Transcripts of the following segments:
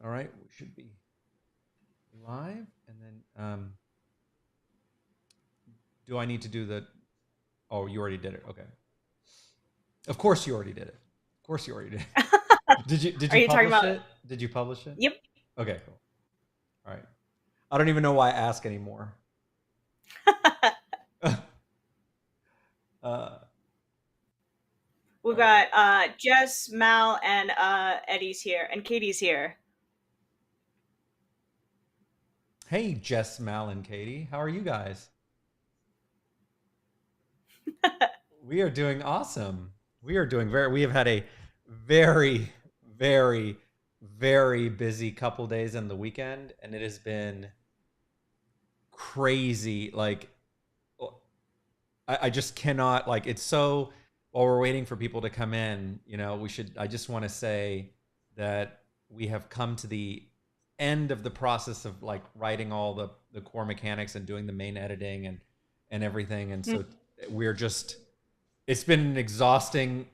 All right, we should be live, and then do I need to do the? Oh, you already did it. Okay. Of course, you already did it. Of course, you already did. Did Are you you talking publish about? it? Did you publish it? Yep. Okay, cool. All right. I don't even know why I ask anymore. uh, We've all right. got Jess, Mal, and Eddie's here, and Katie's here. Hey, Jess, Mal, and Katie. How are you guys? We are doing awesome. We are doing very. We have had a very, very, very busy couple days in the weekend, and it has been crazy. Like, I just cannot. Like, it's so. While we're waiting for people to come in, we should. I just want to say that we have come to the end of the process of like writing all the core mechanics and doing the main editing and everything, and so we're just it's been an exhausting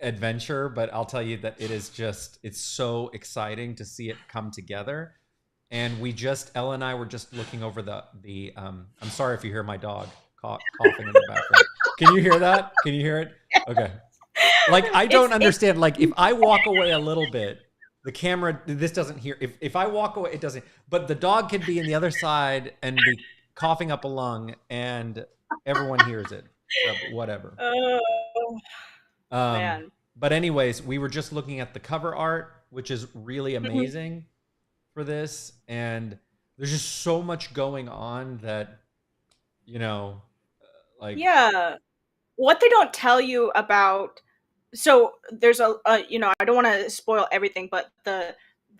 adventure, but I'll tell you that it's so exciting to see it come together. And Ella and I were just looking over the I'm sorry if you hear my dog coughing in the background. Can you hear that? Can you hear it? Okay. Like I don't It's understand. Like if I walk away a little bit, the camera this doesn't hear. If I walk away, it doesn't. But the dog could be in the other side and be coughing up a lung, and everyone hears it. So whatever. oh Um, man. but anyways, we were just looking at the cover art, which is really Mhm. amazing for this, and there's just so much going on that you know, like Yeah. What they don't tell you about, so there's I don't want to spoil everything, but the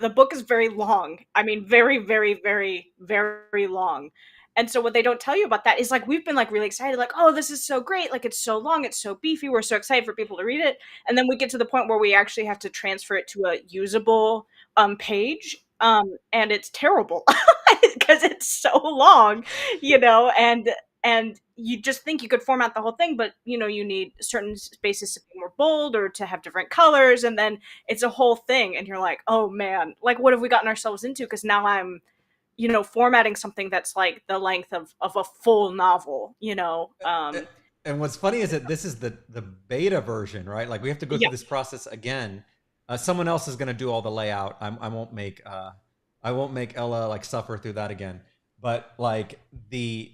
book is very long. I mean, very, very, very, very long. And so what they don't tell you about that is like we've been like really excited, like, oh, this is so great, like it's so long, it's so beefy, we're so excited for people to read it. And then we get to the point where we actually have to transfer it to a usable page. And it's terrible because it's so long, and you just think you could format the whole thing, but you need certain spaces to be more bold or to have different colors, and then it's a whole thing, and you're like, oh man, like what have we gotten ourselves into? Because now I'm formatting something that's like the length of a full novel. and what's funny is that this is the beta version, right? Like we have to go through Yeah. this process again. Someone else is going to do all the layout. I won't make Ella like suffer through that again. But like the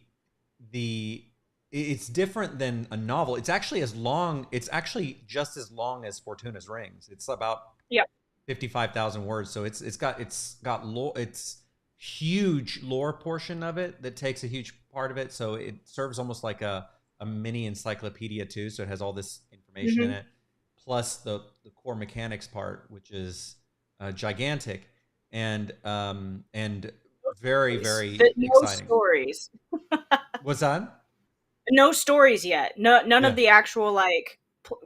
it's different than a novel. It's actually as long. It's actually just as long as Fortuna's Rings. It's about Yeah. 55,000 words. So it's got lore. It's huge lore portion of it that takes a huge part of it. So it serves almost like a mini encyclopedia too. So it has all this information in Hmm. it, plus the core mechanics part, which is gigantic and very very No exciting. stories. What's that? No stories yet. No, none of Yeah. the actual like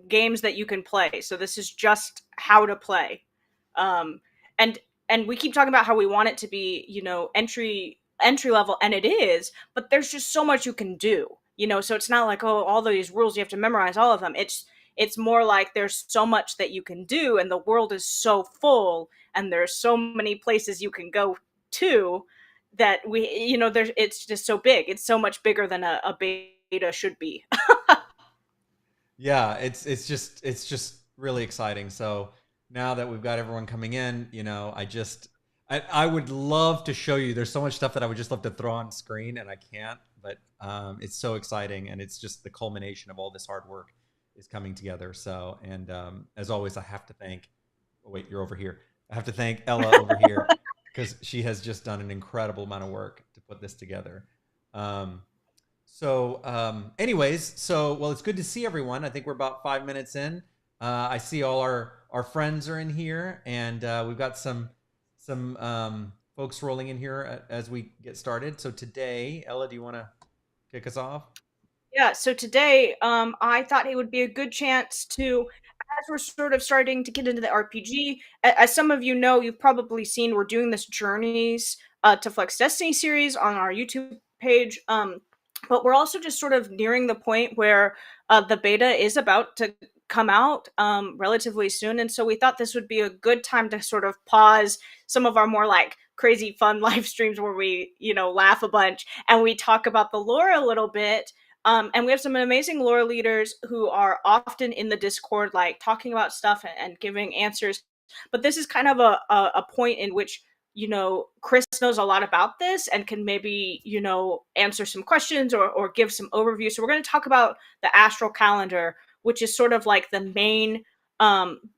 games that you can play. So this is just how to play. Um, and and we keep talking about how we want it to be, entry level, and it is. But there's just so much you can do. So it's not like, oh, all these rules you have to memorize all of them. It's more like there's so much that you can do, and the world is so full, and there's so many places you can go to that there's it's just so big. It's so much bigger than a beta should be. Yeah, it's just really exciting. So now that we've got everyone coming in, I would love to show you. There's so much stuff that I would just love to throw on screen, and I can't. But it's so exciting, and it's just the culmination of all this hard work is coming together. So, and as always, I have to thank. Oh, wait, you're over here. I have to thank Ella over here because she has just done an incredible amount of work to put this together. Um, well, it's good to see everyone. I think we're about 5 minutes in. I see all our friends are in here, and we've got some folks rolling in here as we get started. So today, Ella, do you want to kick us off? Yeah, so today, I thought it would be a good chance to, as we're sort of starting to get into the RPG, as some of you know, you've probably seen, we're doing this Journeys to Flux Destiny series on our YouTube page. But we're also just sort of nearing the point where the beta is about to come out relatively soon, and so we thought this would be a good time to sort of pause some of our more like crazy fun live streams where we, laugh a bunch and we talk about the lore a little bit. And we have some amazing lore leaders who are often in the Discord, like talking about stuff and giving answers. But this is kind of a point in which, Chris knows a lot about this and can maybe, answer some questions or give some overview. So we're going to talk about the Astral Calendar, which is sort of like the main,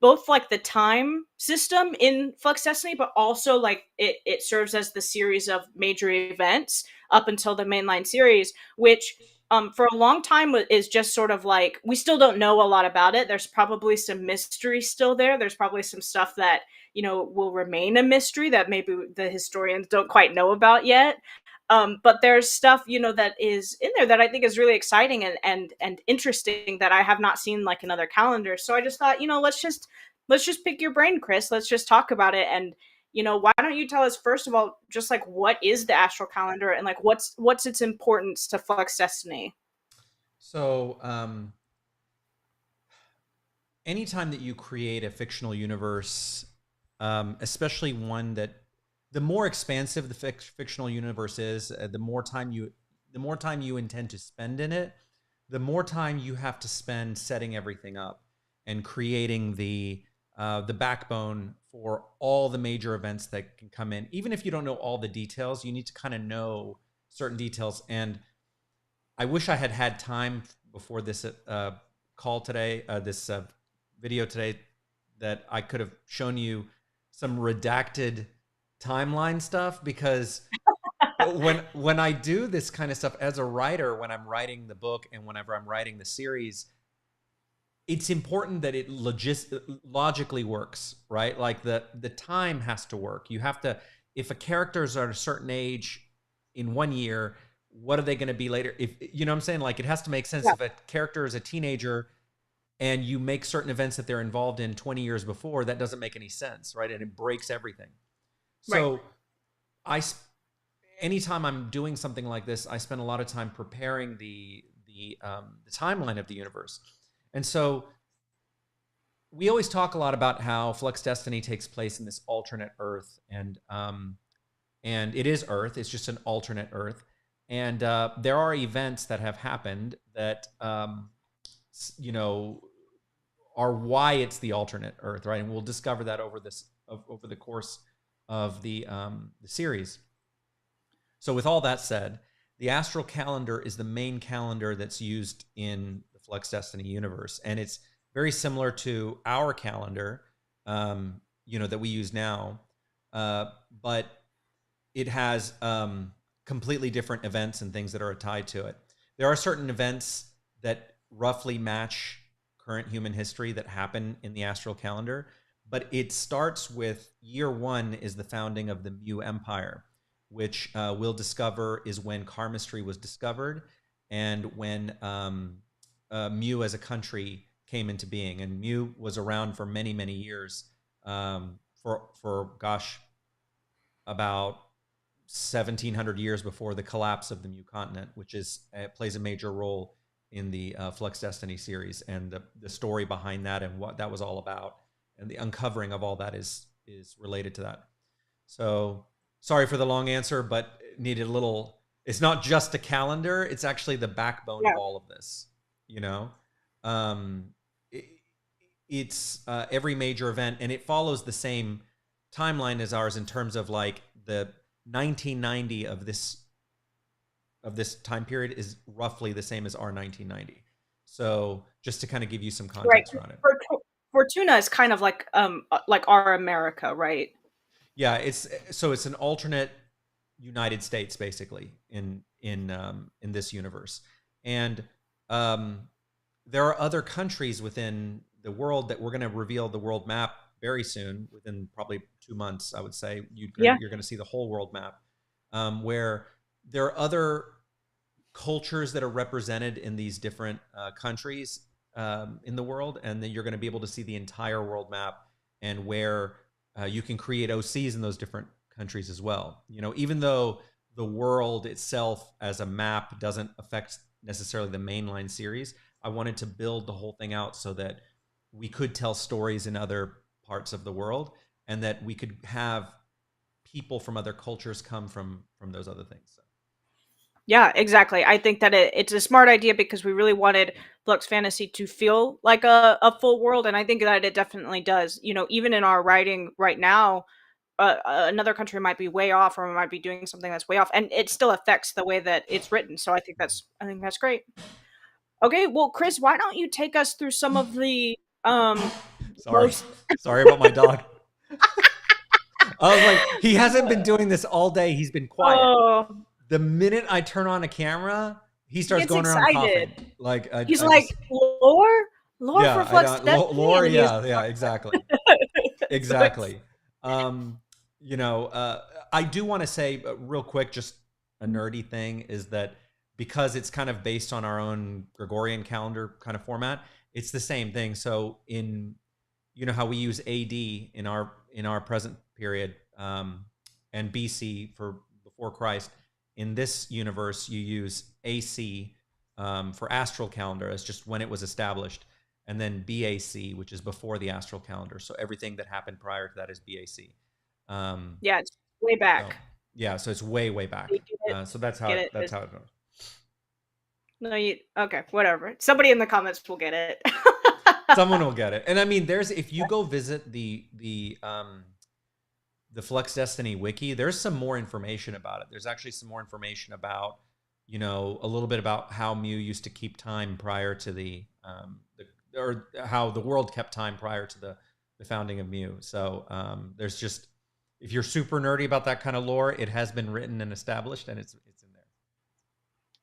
both like the time system in Flux Destiny, but also like it serves as the series of major events up until the mainline series, which for a long time is just sort of like, we still don't know a lot about it. There's probably some mystery still there. There's probably some stuff that, will remain a mystery that maybe the historians don't quite know about yet. But there's stuff, that is in there that I think is really exciting and interesting that I have not seen like in other calendars. So I just thought, let's just pick your brain, Chris. Let's just talk about it. And why don't you tell us first of all, just like what is the Astral Calendar and like what's its importance to Flux Destiny? So, anytime that you create a fictional universe, especially one that the more expansive the fictional universe is, the more time you intend to spend in it, the more time you have to spend setting everything up and creating the backbone for all the major events that can come in. Even if you don't know all the details, you need to kind of know certain details. And I wish I had had time before this call today, this video today, that I could have shown you some redacted timeline stuff, because when I do this kind of stuff as a writer, when I'm writing the book and whenever I'm writing the series, it's important that it logically works, right? Like the time has to work. You have to, if a character is at a certain age in 1 year, what are they going to be later? If you know what I'm saying, like it has to make sense. Yeah. If a character is a teenager and you make certain events that they're involved in 20 years before, that doesn't make any sense, right? And it breaks everything. Right. So I, anytime I'm doing something like this, I spend a lot of time preparing the timeline of the universe. And so we always talk a lot about how Flux Destiny takes place in this alternate Earth, and it is Earth. It's just an alternate Earth, and there are events that have happened that you know are why it's the alternate Earth, right? And we'll discover that over the course of the series. So, with all that said, the Astral Calendar is the main calendar that's used in the Flux Destiny universe, and it's very similar to our calendar, that we use now, but it has completely different events and things that are tied to it. There are certain events that roughly match current human history that happen in the Astral Calendar, but it starts with year one is the founding of the Mu Empire, which we'll discover is when Karmistry was discovered and when Mu as a country came into being. And Mu was around for many, many years, for about 1,700 years before the collapse of the Mu continent, which plays a major role in the Flux Destiny series, and the story behind that and what that was all about, and the uncovering of all that is related to that. So sorry for the long answer, but it needed a little. It's not just a calendar; it's actually the backbone of all of this. It's every major event, and it follows the same timeline as ours in terms of like the 1990 of this time period is roughly the same as our 1990. So just to kind of give you some context Right. around it. Fortuna is kind of like our America, right? Yeah, it's an alternate United States basically in this universe, and there are other countries within the world that we're going to reveal the world map very soon, within probably 2 months. I would say you're going to see the whole world map, where there are other cultures that are represented in these different countries in the world, and then you're going to be able to see the entire world map and where you can create OCs in those different countries as well. Even though the world itself as a map doesn't affect necessarily the mainline series, I wanted to build the whole thing out so that we could tell stories in other parts of the world, and that we could have people from other cultures come from those other things. So. Yeah, exactly. I think that it's a smart idea because we really wanted Flux Fantasy to feel like a full world, and I think that it definitely does. You know, even in our writing right now, another country might be way off, or might be doing something that's way off, and it still affects the way that it's written. So I think that's great. Okay, well, Chris, why don't you take us through some of the Sorry, most sorry about my dog. I was like, he hasn't been doing this all day. He's been quiet. oh, The minute I turn on a camera, he he starts gets going around excited. coughing. Like He's I like, just, lore yeah, for I Flux don't, Destiny, lore, and he's yeah, yeah, exactly. so it's Exactly. Um, you know, I do want to say real quick, just a nerdy thing is that because it's kind of based on our own Gregorian calendar kind of format, it's the same thing. So in, you know, how we use AD in our present period, and BC for before Christ. In this universe, you use AC, for astral calendar as just when it was established, and then BAC, which is before the astral calendar. So everything that happened prior to that is BAC. Um, yeah, it's way so back. yeah, so it's way You back. get it, So get it. that's how it goes. No, you okay? Whatever. Somebody in the comments will get it. Someone will get it. And I mean, there's if you go visit the Flux Destiny wiki, there's some more information about it. There's actually some more information about, you know, a little bit about how Mu used to keep time prior to or how the world kept time prior to the founding of Mu. So there's just, if you're super nerdy about that kind of lore, it has been written and established, and it's in there.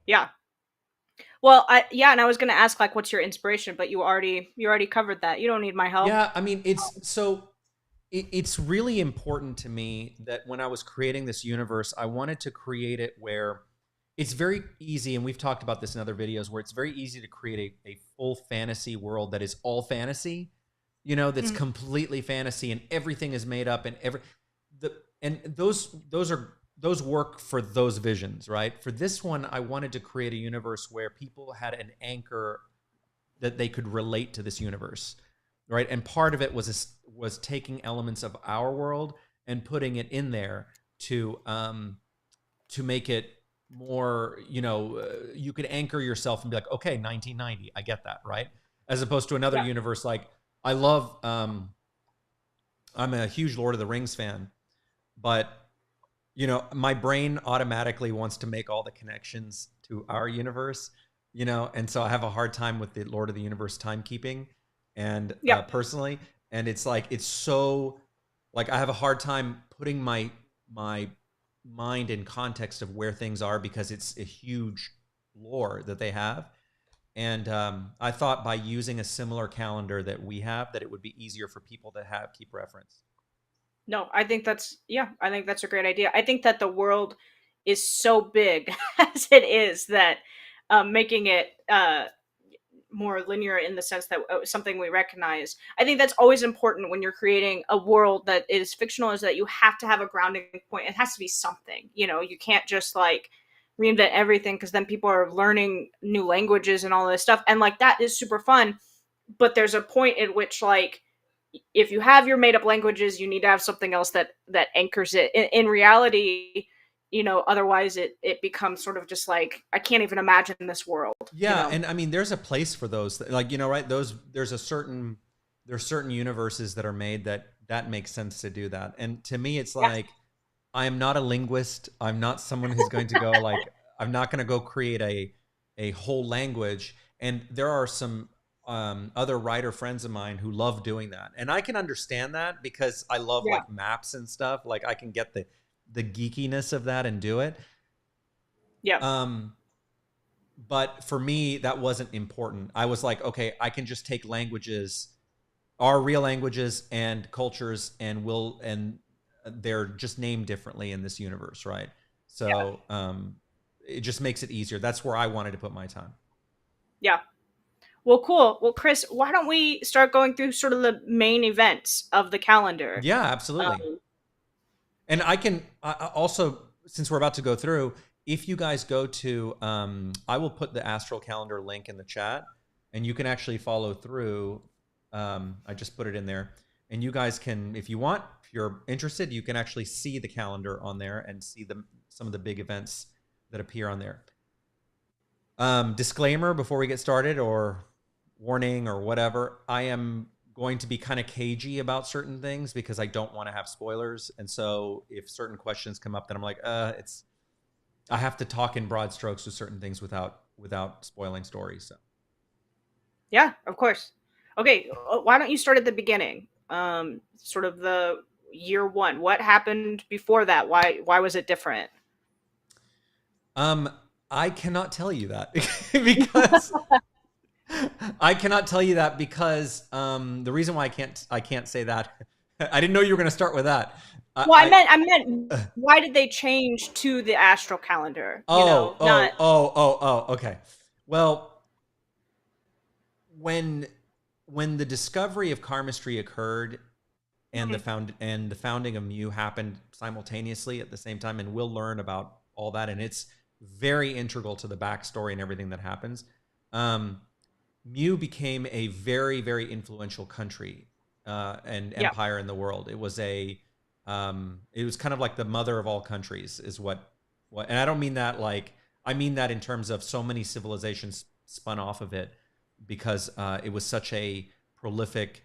Yeah. Well, and I was gonna ask like, what's your inspiration? But you already covered that. You don't need my help. Yeah, I mean, it's really important to me that when I was creating this universe, I wanted to create it where it's very easy, and we've talked about this in other videos, where it's very easy to create a full fantasy world that is all fantasy, you know, that's Mhm. completely fantasy and everything is made up, and those work for those visions, right? For this one, I wanted to create a universe where people had an anchor that they could relate to this universe, right? And part of it was taking elements of our world and putting it in there to make it more, you know, you could anchor yourself and be like, okay, 1990, I get that, right? As opposed to another Yeah. universe like I love. I'm a huge Lord of the Rings fan, but you know, my brain automatically wants to make all the connections to our universe, you know, and so I have a hard time with the Lord of the Universe timekeeping, and Yeah. personally, and it's like it's so like I have a hard time putting my mind in context of where things are because it's a huge lore that they have. And I thought by using a similar calendar that we have, that it would be easier for people to have keep reference. No, I think that's yeah, I think that's a great idea. I think that the world is so big as it is that making it more linear in the sense that something we recognize. I think that's always important when you're creating a world that is fictional, is that you have to have a grounding point. It has to be something. You know, you can't just like reinvent everything because then people are learning new languages and all this stuff. And like that is super fun, but there's a point at which like if you have your made up languages, you need to have something else that anchors it. In reality, you know, otherwise it becomes sort of just like I can't even imagine this world. You Yeah, know. and I mean, there's a place for those, like you know, right? There's certain universes that are made that makes sense to do that. And to me, it's Yeah. like I am not a linguist. I'm not someone who's going to go like I'm not going to go create a whole language. And there are some other writer friends of mine who love doing that, and I can understand that because I love Yeah. like maps and stuff. Like I can get the geekiness of that and do it. Yeah. Um, but for me that wasn't important. I was like, okay, I can just take languages, our real languages and cultures, and they're just named differently in this universe, right? Yeah. So it just makes it easier. That's where I wanted to put my time. Yeah. Well, cool. Well, Chris, why don't we start going through sort of the main events of the calendar? Yeah, absolutely. Um, And I can also, since we're about to go through, if you guys go to, I will put the Astral Calendar link in the chat, and you can actually follow through I just put it in there, and you guys can, if you want, if you're interested, you can actually see the calendar on there and see some of the big events that appear on there. Disclaimer before we get started, or warning, or whatever. I am going to be kind of cagey about certain things because I don't want to have spoilers, and so if certain questions come up, then I'm like, it's I have to talk in broad strokes with certain things without spoiling stories. So Yeah, of course. Okay, why don't you start at the beginning? Sort of the year one. What happened before that? Why was it different? um I cannot tell you that because I cannot tell you that because the reason why I can't say that. I didn't know you were going to start with that. Well, I I meant why did they change to the astral calendar? You Oh, know, not. oh, oh, oh, oh. Okay. Well, when when the discovery of karmistry occurred and Mhm. the founding of Mu happened simultaneously at the same time, and we'll learn about all that, and it's very integral to the backstory and everything that happens. Um, Mu became a very, very influential country and Yeah. empire in the world. It was kind of like the mother of all countries, is what. And I don't mean that like, I mean that in terms of so many civilizations spun off of it because it was such a prolific,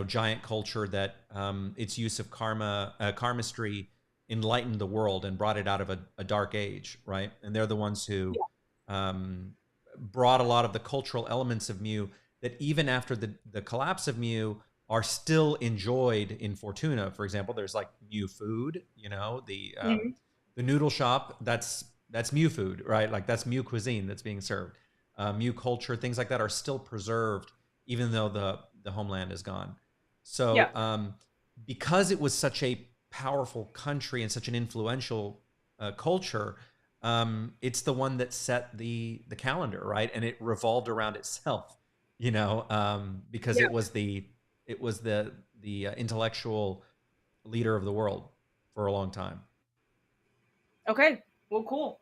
giant culture that its use of karmistry enlightened the world and brought it out of a dark age, right? And they're the ones who Yeah. um, brought a lot of the cultural elements of Mu that even after the collapse of Mu are still enjoyed in Fortuna. For example, there's like Mu food, Mhm. the noodle shop. That's Mu food, right? Like that's Mu cuisine that's being served. Mu culture, things like that are still preserved, even though the homeland is gone. Yeah. So because it was such a powerful country and such an influential culture, it's the one that set the calendar, right? And it revolved around itself, because Yeah. it was the intellectual leader of the world for a long time. Okay. Well, cool.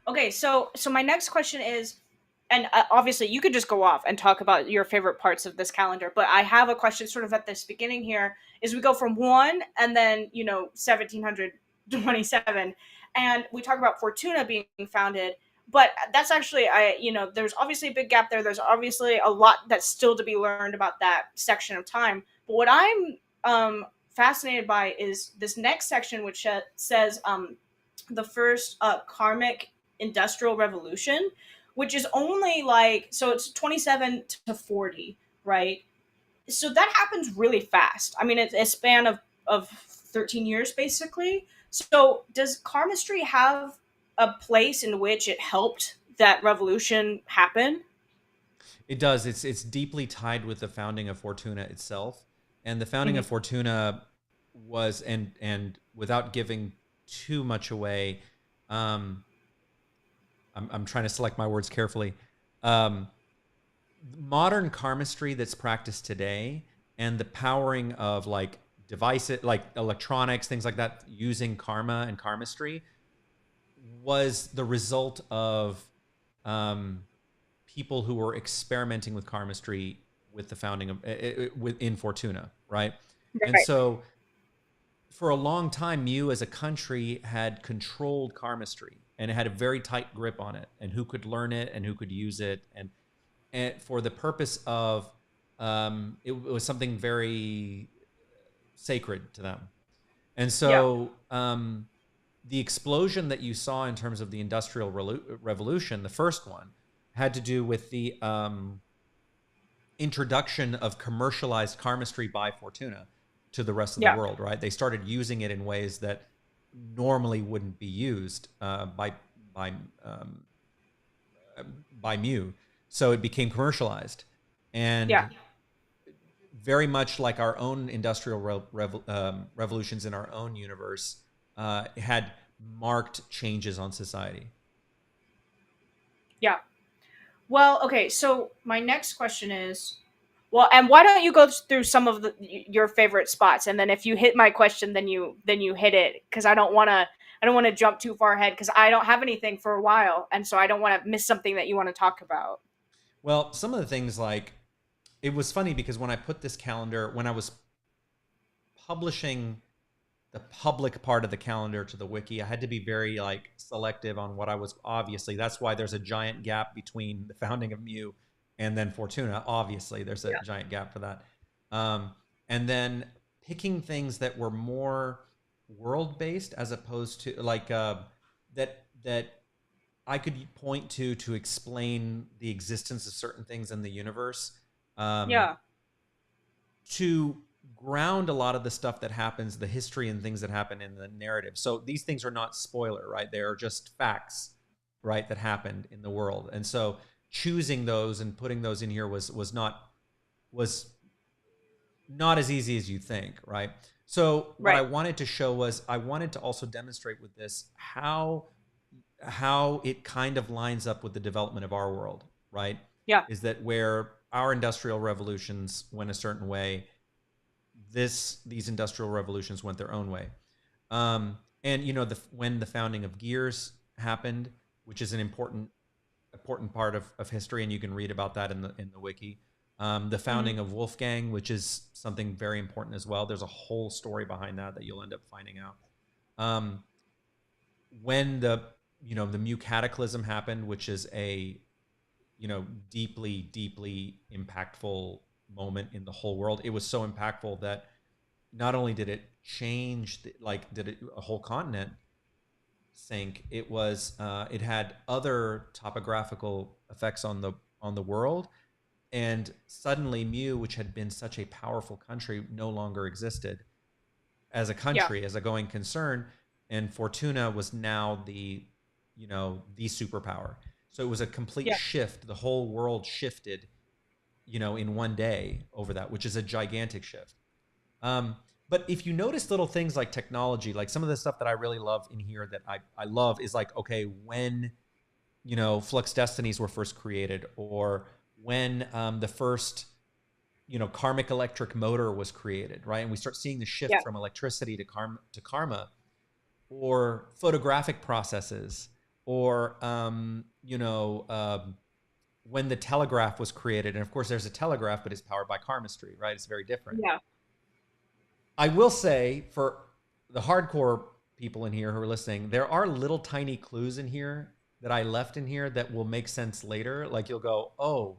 Okay, so my next question is, and obviously you could just go off and talk about your favorite parts of this calendar, but I have a question sort of at this beginning here. Is we go from one and then 1727, and we talk about Fortuna being founded, but that's actually there's obviously a big gap there. There's obviously a lot that's still to be learned about that section of time. But what I'm fascinated by is this next section, which says the first karmic industrial revolution, which is only like, so it's 27 to 40, right? So that happens really fast. I mean, it's a span of 13 years basically. So does karmistry have a place in which it helped that revolution happen? It does. It's deeply tied with the founding of Fortuna itself, and the founding of Hmm. Fortuna was, and without giving too much away, um, I'm trying to select my words carefully. Um, Modern karmistry that's practiced today and the powering of like devices, like electronics, things like that, using karma and karmistry was the result of um, people who were experimenting with karmistry with the founding of within Fortuna, right? And Right. so for a long time, Mu as a country had controlled karmistry and it had a very tight grip on it, and who could learn it and who could use it, and for the purpose of it was something very sacred to them. And Yeah. so the explosion that you saw in terms of the industrial revolution, the first one, had to do with the introduction of commercialized karmistry by Fortuna to the rest of the Yeah. world. Right? They started using it in ways that normally wouldn't be used by um, by Mu. So it became commercialized, Yeah. and very much like our own industrial revolutions in our own universe, had marked changes on society. Yeah. Well, okay, so my next question is, well, and why don't you go through some of your favorite spots, and then if you hit my question, then you hit it, because I don't want to jump too far ahead because I don't have anything for a while, and so I don't want to miss something that you want to talk about. Well, some of the things like it was funny because when I put this calendar, when I was publishing the public part of the calendar to the wiki, I had to be very like selective on what I was. Obviously, that's why there's a giant gap between the founding of Mu and then Fortuna. Obviously, there's a Yeah. giant gap for that. Um, and then picking things that were more world based as opposed to like that I could point to explain the existence of certain things in the universe. Um, Yeah. to ground a lot of the stuff that happens, the history and things that happen in the narrative. So these things are not spoiler, right? They are just facts, right, that happened in the world. And so choosing those and putting those in here was not as easy as you think, right? So what I Right. wanted to show was I wanted to also demonstrate with this how it kind of lines up with the development of our world, right? Yeah. Is that where our industrial revolutions went a certain way, these industrial revolutions went their own way. And you know, when the founding of gears happened, which is an important part of history, and you can read about that in the wiki. The Hmm. founding of Wolfgang, which is something very important as well. There's a whole story behind that that you'll end up finding out. Um, when the Mu Cataclysm happened, which is a deeply impactful moment in the whole world. It was so impactful that not only did it change, did it a whole continent sink, it had other topographical effects on the world, and suddenly Mu, which had been such a powerful country, no longer existed as a Yeah. country, as a going concern, and Fortuna was now the superpower. So it was a complete Yeah. shift. The whole world shifted, in one day over that, which is a gigantic shift. Um, but if you notice little things like technology, like some of the stuff that I really love in here that I love is like, okay, when, Flux Destinies were first created, or when the first, karmic electric motor was created, right? And we start seeing the shift Yeah. from electricity to karma, or photographic processes, or, when the telegraph was created. And of course, there's a telegraph, but it's powered by karmistry, right? It's very different. Yeah. I will say for the hardcore people in here who are listening, there are little tiny clues in here that I left in here that will make sense later. Like you'll go, oh,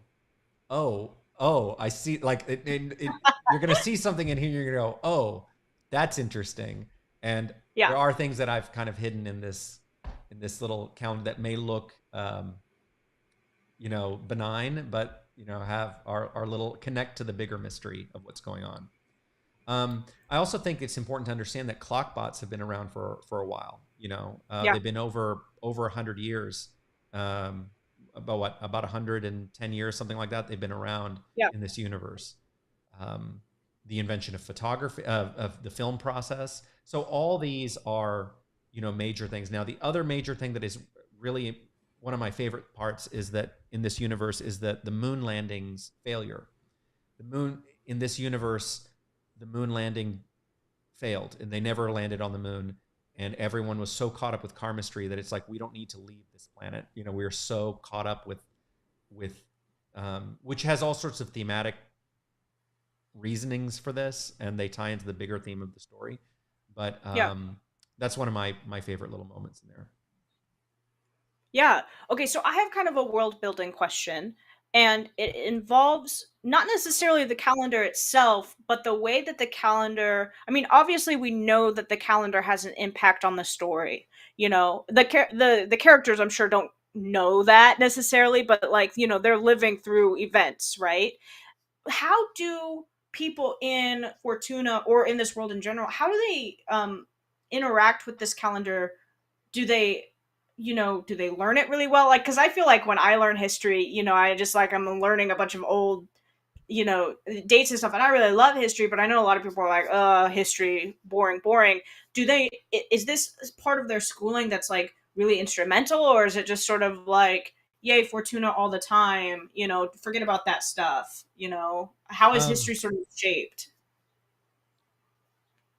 I see. Like you're gonna see something in here. You're gonna go, oh, that's interesting. And Yeah. there are things that I've kind of hidden in this little calendar that may look, benign, but have our little connect to the bigger mystery of what's going on. I also think it's important to understand that clock bots have been around for a while. Yeah. They've been over 100 years, about 110 years, something like that. They've been around Yeah. in this universe. Um, the invention of photography, of the film process. So all these are major things. Now, the other major thing that is really one of my favorite parts is that in this universe is that the moon landing's failure. The moon in this universe, the moon landing failed, and they never landed on the moon. And everyone was so caught up with karmistry that it's like we don't need to leave this planet. We are so caught up with which has all sorts of thematic reasonings for this, and they tie into the bigger theme of the story. But Yeah. that's one of my favorite little moments in there. Yeah. Okay, so I have kind of a world building question, and it involves not necessarily the calendar itself, but the way that the calendar, I mean, obviously we know that the calendar has an impact on the story. The characters I'm sure don't know that necessarily, but like, they're living through events, right? How do people in Fortuna or in this world in general, how do they interact with this calendar? Do they do they learn it really well? Like, because I feel like when I learn history, I just like I'm learning a bunch of old dates and stuff, and I really love history, but I know a lot of people are like, history, boring, boring. Is this part of their schooling that's like really instrumental, or is it just sort of like, yay, Fortuna all the time, forget about that stuff? How is Um, history sort of shaped?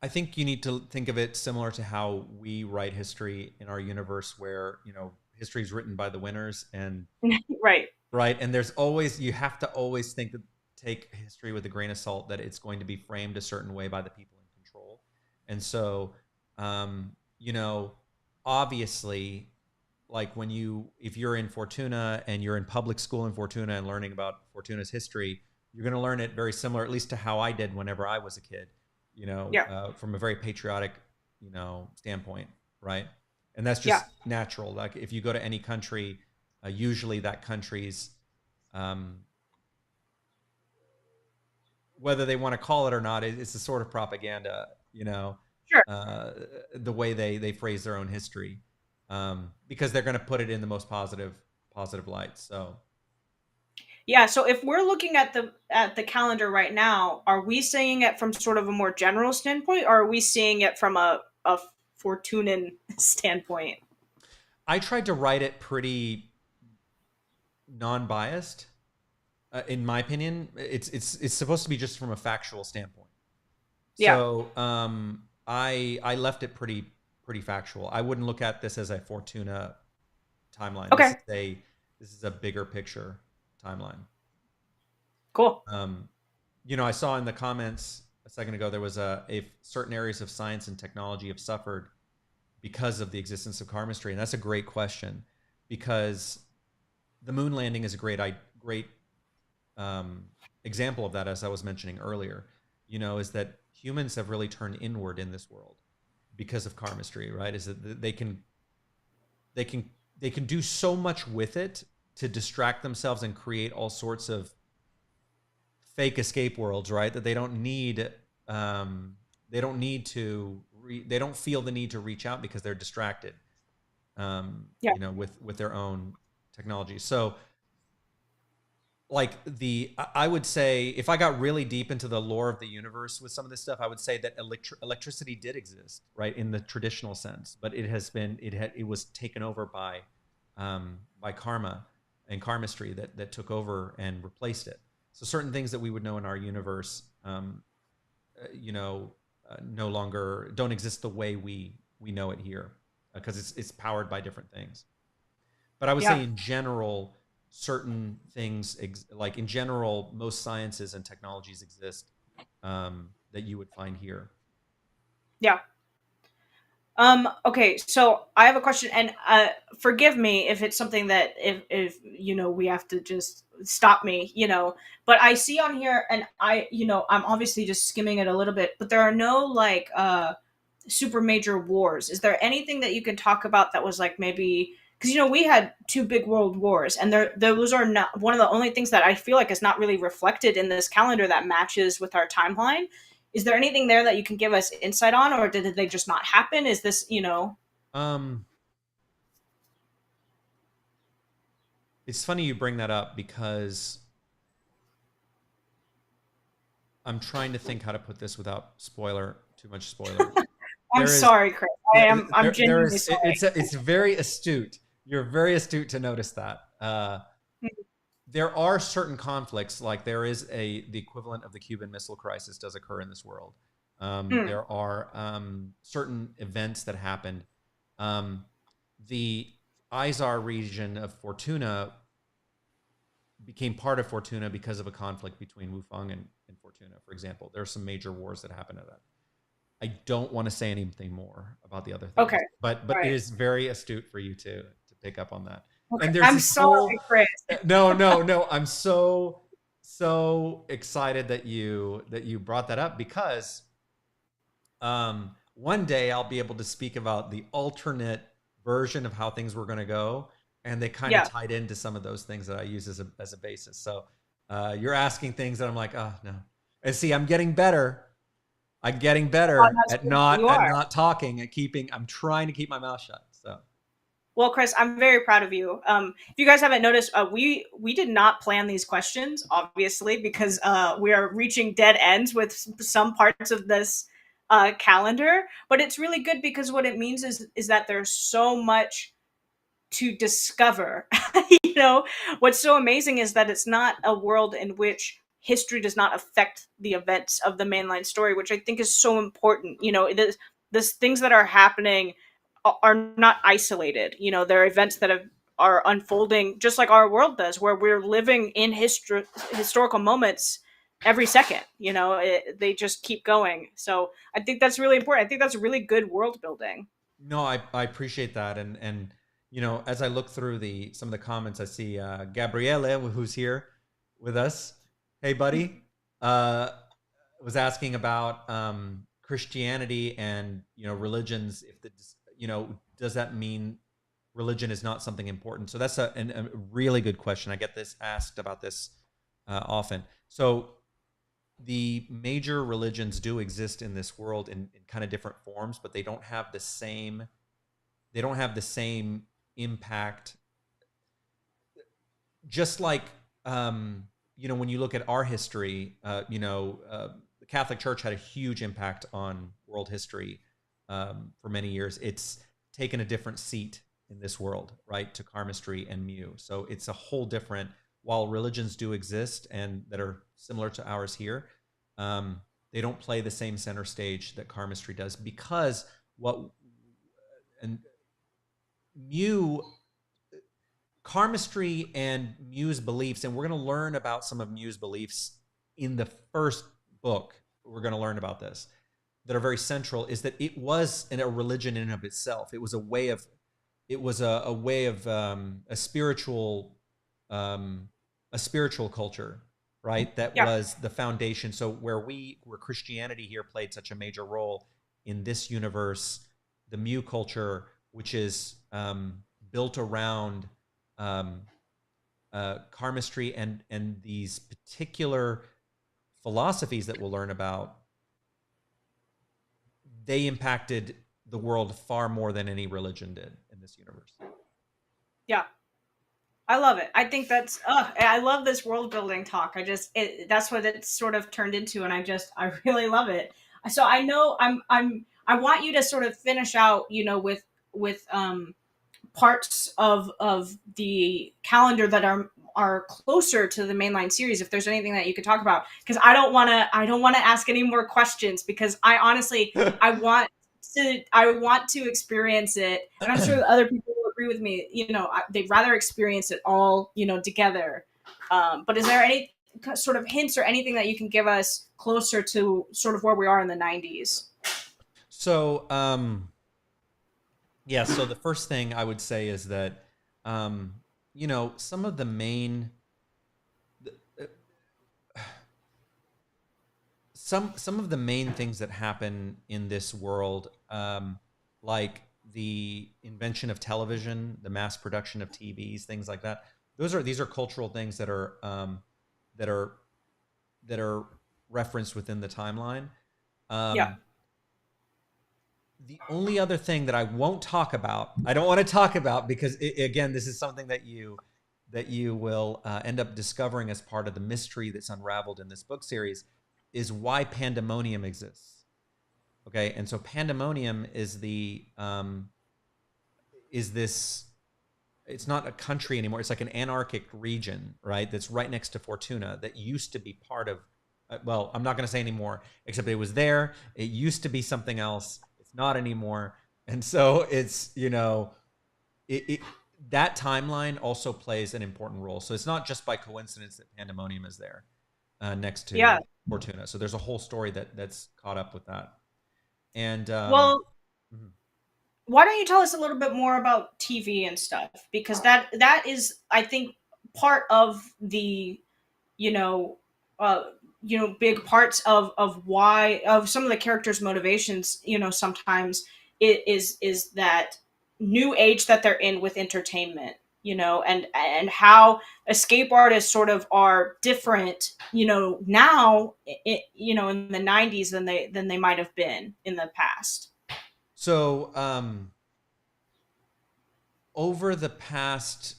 I think you need to think of it similar to how we write history in our universe, where history is written by the winners, and Right. right? And there's always, you have to always think that, take history with a grain of salt, that it's going to be framed a certain way by the people in control. And so, you know, obviously, like when you, if you're in Fortuna and you're in public school in Fortuna and learning about Fortuna's history, you're going to learn it very similar, at least to how I did whenever I was a kid, Yeah. from a very patriotic, standpoint, right? And that's Yeah. just natural. Like if you go to any country, usually that country's, um, whether they want to call it or not, it's a sort of propaganda, Sure. uh, the way they phrase their own history, because they're going to put it in the most positive light. So Yeah, so if we're looking at the calendar right now, are we seeing it from sort of a more general standpoint, or are we seeing it from a Fortunan standpoint? I tried to write it pretty non-biased. In my opinion, it's supposed to be just from a factual standpoint. Yeah. So I left it pretty factual. I wouldn't look at this as a Fortuna timeline. Okay. This is a bigger picture timeline. Cool. I saw in the comments a second ago there was a certain areas of science and technology have suffered because of the existence of karmistry, and that's a great question, because the moon landing is a great example of that, as I was mentioning earlier. Is that humans have really turned inward in this world because of karmistry, right? Is that they can they can do so much with it to distract themselves and create all sorts of fake escape worlds, right? That they don't need to they don't feel the need to reach out because they're distracted, Yeah. with their own technology. So like I would say, if I got really deep into the lore of the universe with some of this stuff, I would say that electricity did exist, right, in the traditional sense, but it was taken over by karma and karmistry that took over and replaced it. So certain things that we would know in our universe, no longer don't exist the way we know it here, because it's powered by different things. But I would say Yeah. in general, certain things, like in general, most sciences and technologies exist, that you would find here. Yeah. Okay, so I have a question, and forgive me if it's something that if we have to just stop me, but I see on here, and I'm obviously just skimming it a little bit, but there are no like super major wars. Is there anything that you can talk about that was like maybe because we had two big world wars, and those are not one of the only things that I feel like is not really reflected in this calendar that matches with our timeline. Is there anything there that you can give us insight on, or did they just not happen? Is this Um, it's funny you bring that up, because I'm trying to think how to put this without too much spoiler. I'm There is sorry, Chris. I'm there genuinely is sorry. it's very astute. You're very astute to notice that. There are certain conflicts, like there is the equivalent of the Cuban Missile Crisis does occur in this world. Mm, There are certain events that happened. Um, the Izar region of Fortuna became part of Fortuna because of a conflict between Wufang and Fortuna, for example. There are some major wars that happened at that. I don't want to say anything more about the other okay. things, but it Right. is very astute for you to pick up on that. Okay. And there's I'm this sorry, whole Chris. no. I'm so excited that you brought that up, because one day I'll be able to speak about the alternate version of how things were going to go, and they kind of Yeah. tied into some of those things that I use as a basis. So you're asking things that I'm like, oh no. And see, I'm getting better. I'm getting Oh, better that's at good. not You at are. not talking, at keeping. I'm trying to keep my mouth shut. So Well, Chris, I'm very proud of you. If you guys haven't noticed, we did not plan these questions, obviously, because we are reaching dead ends with some parts of this calendar. But it's really good because what it means is that there's so much to discover. What's so amazing is that it's not a world in which history does not affect the events of the mainline story, which I think is so important. It is things that are happening are not isolated. There are events that have are unfolding just like our world does, where we're living in historical moments every second. They just keep going. So I think that's really important. I think that's really good world building. No, I appreciate that, and as I look through the some of the comments, I see Gabriele, who's here with us. Hey, buddy, uh, was asking about Christianity and religions. If the does that mean religion is not something important? So that's a really good question. I get this asked about this often. So the major religions do exist in this world in kind of different forms, but they don't have the same impact. Just like when you look at our history, the Catholic Church had a huge impact on world history for many years. It's taken a different seat in this world, right, to karmistry and mu. So it's a whole different. While religions do exist and that are similar to ours here, they don't play the same center stage that karmistry does, because what and mu karmistry and Mu's beliefs, and we're going to learn about some of Mu's beliefs in the first book. We're going to learn about this that are very central. Is that it was a religion in and of itself. It was a way of, a spiritual, a spiritual culture, right? That Yeah. was the foundation. So where Christianity here played such a major role in this universe, the Mu culture, which is built around karmistry and these particular philosophies that we'll learn about, they impacted the world far more than any religion did in this universe. Yeah. I love it. I think I love this world building talk. That's what it's sort of turned into. And I really love it. So I know I want you to sort of finish out, with parts of the calendar that are closer to the mainline series. If there's anything that you could talk about, because I don't want to ask any more questions, because I honestly, I want to experience it, and I'm sure that other people will agree with me. They'd rather experience it all, together. But is there any sort of hints or anything that you can give us closer to sort of where we are in the 90s? So, yeah. So the first thing I would say is that, some of the main, some of the main things that happen in this world, like the invention of television, the mass production of TVs, things like that. These are cultural things that are that are referenced within the timeline. Yeah. Um, the only other thing that I won't talk about, I don't want to talk about, because again, this is something that you will end up discovering as part of the mystery that's unraveled in this book series, is why pandemonium exists. Okay, and so pandemonium is this. It's not a country anymore. It's like an anarchic region, right? That's right next to Fortuna, that used to be part of. Well, I'm not going to say anymore, except it was there. It used to be something else. It's not anymore, and so it's it that timeline also plays an important role. So it's not just by coincidence that pandemonium is there next Yeah. to Fortuna. So there's a whole story that's caught up with that. And Well, mhm. why don't you tell us a little bit more about TV and stuff? Because that is, I think, part of the, you know, uh, big parts of why, of some of the characters' motivations. Sometimes it is that new age that they're in with entertainment. And how escape artists sort of are different. Now, in the 90s than they might have been in the past. So over the past,